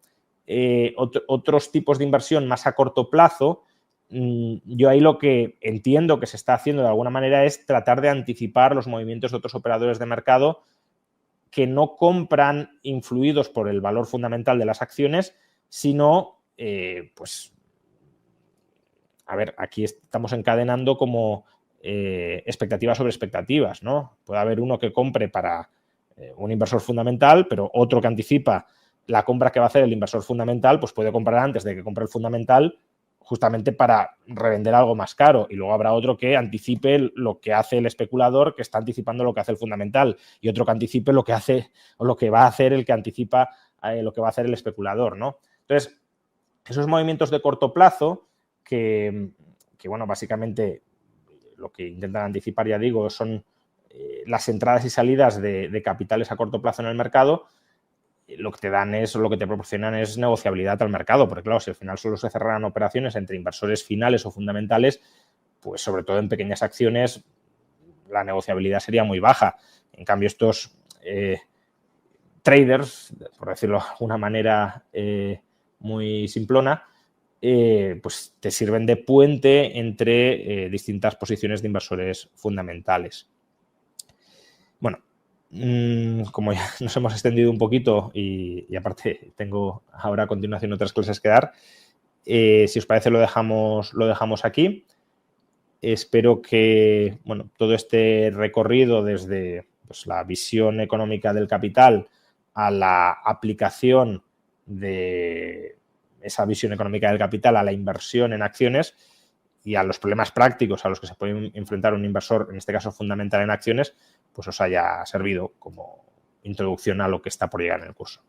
otros tipos de inversión más a corto plazo, yo ahí lo que entiendo que se está haciendo de alguna manera es tratar de anticipar los movimientos de otros operadores de mercado que no compran influidos por el valor fundamental de las acciones, sino, pues, a ver, aquí estamos encadenando como expectativas sobre expectativas, ¿no? Puede haber uno que compre para un inversor fundamental, pero otro que anticipa la compra que va a hacer el inversor fundamental, pues puede comprar antes de que compre el fundamental justamente para revender algo más caro. Y luego habrá otro que anticipe lo que hace el especulador, que está anticipando lo que hace el fundamental, y otro que anticipe lo que hace o lo que va a hacer el que anticipa lo que va a hacer el especulador, ¿no? Entonces, esos movimientos de corto plazo que bueno, básicamente lo que intentan anticipar, ya digo, son las entradas y salidas de capitales a corto plazo en el mercado. Lo que te dan es, lo que te proporcionan es negociabilidad al mercado, porque claro, si al final solo se cerraran operaciones entre inversores finales o fundamentales, pues sobre todo en pequeñas acciones la negociabilidad sería muy baja. En cambio, estos traders, por decirlo de alguna manera muy simplona, pues te sirven de puente entre distintas posiciones de inversores fundamentales. Bueno, como ya nos hemos extendido un poquito y aparte tengo ahora a continuación otras clases que dar, si os parece lo dejamos aquí. Espero que bueno, todo este recorrido desde pues, la visión económica del capital a la aplicación de esa visión económica del capital a la inversión en acciones y a los problemas prácticos a los que se puede enfrentar un inversor, en este caso fundamental en acciones, pues os haya servido como introducción a lo que está por llegar en el curso.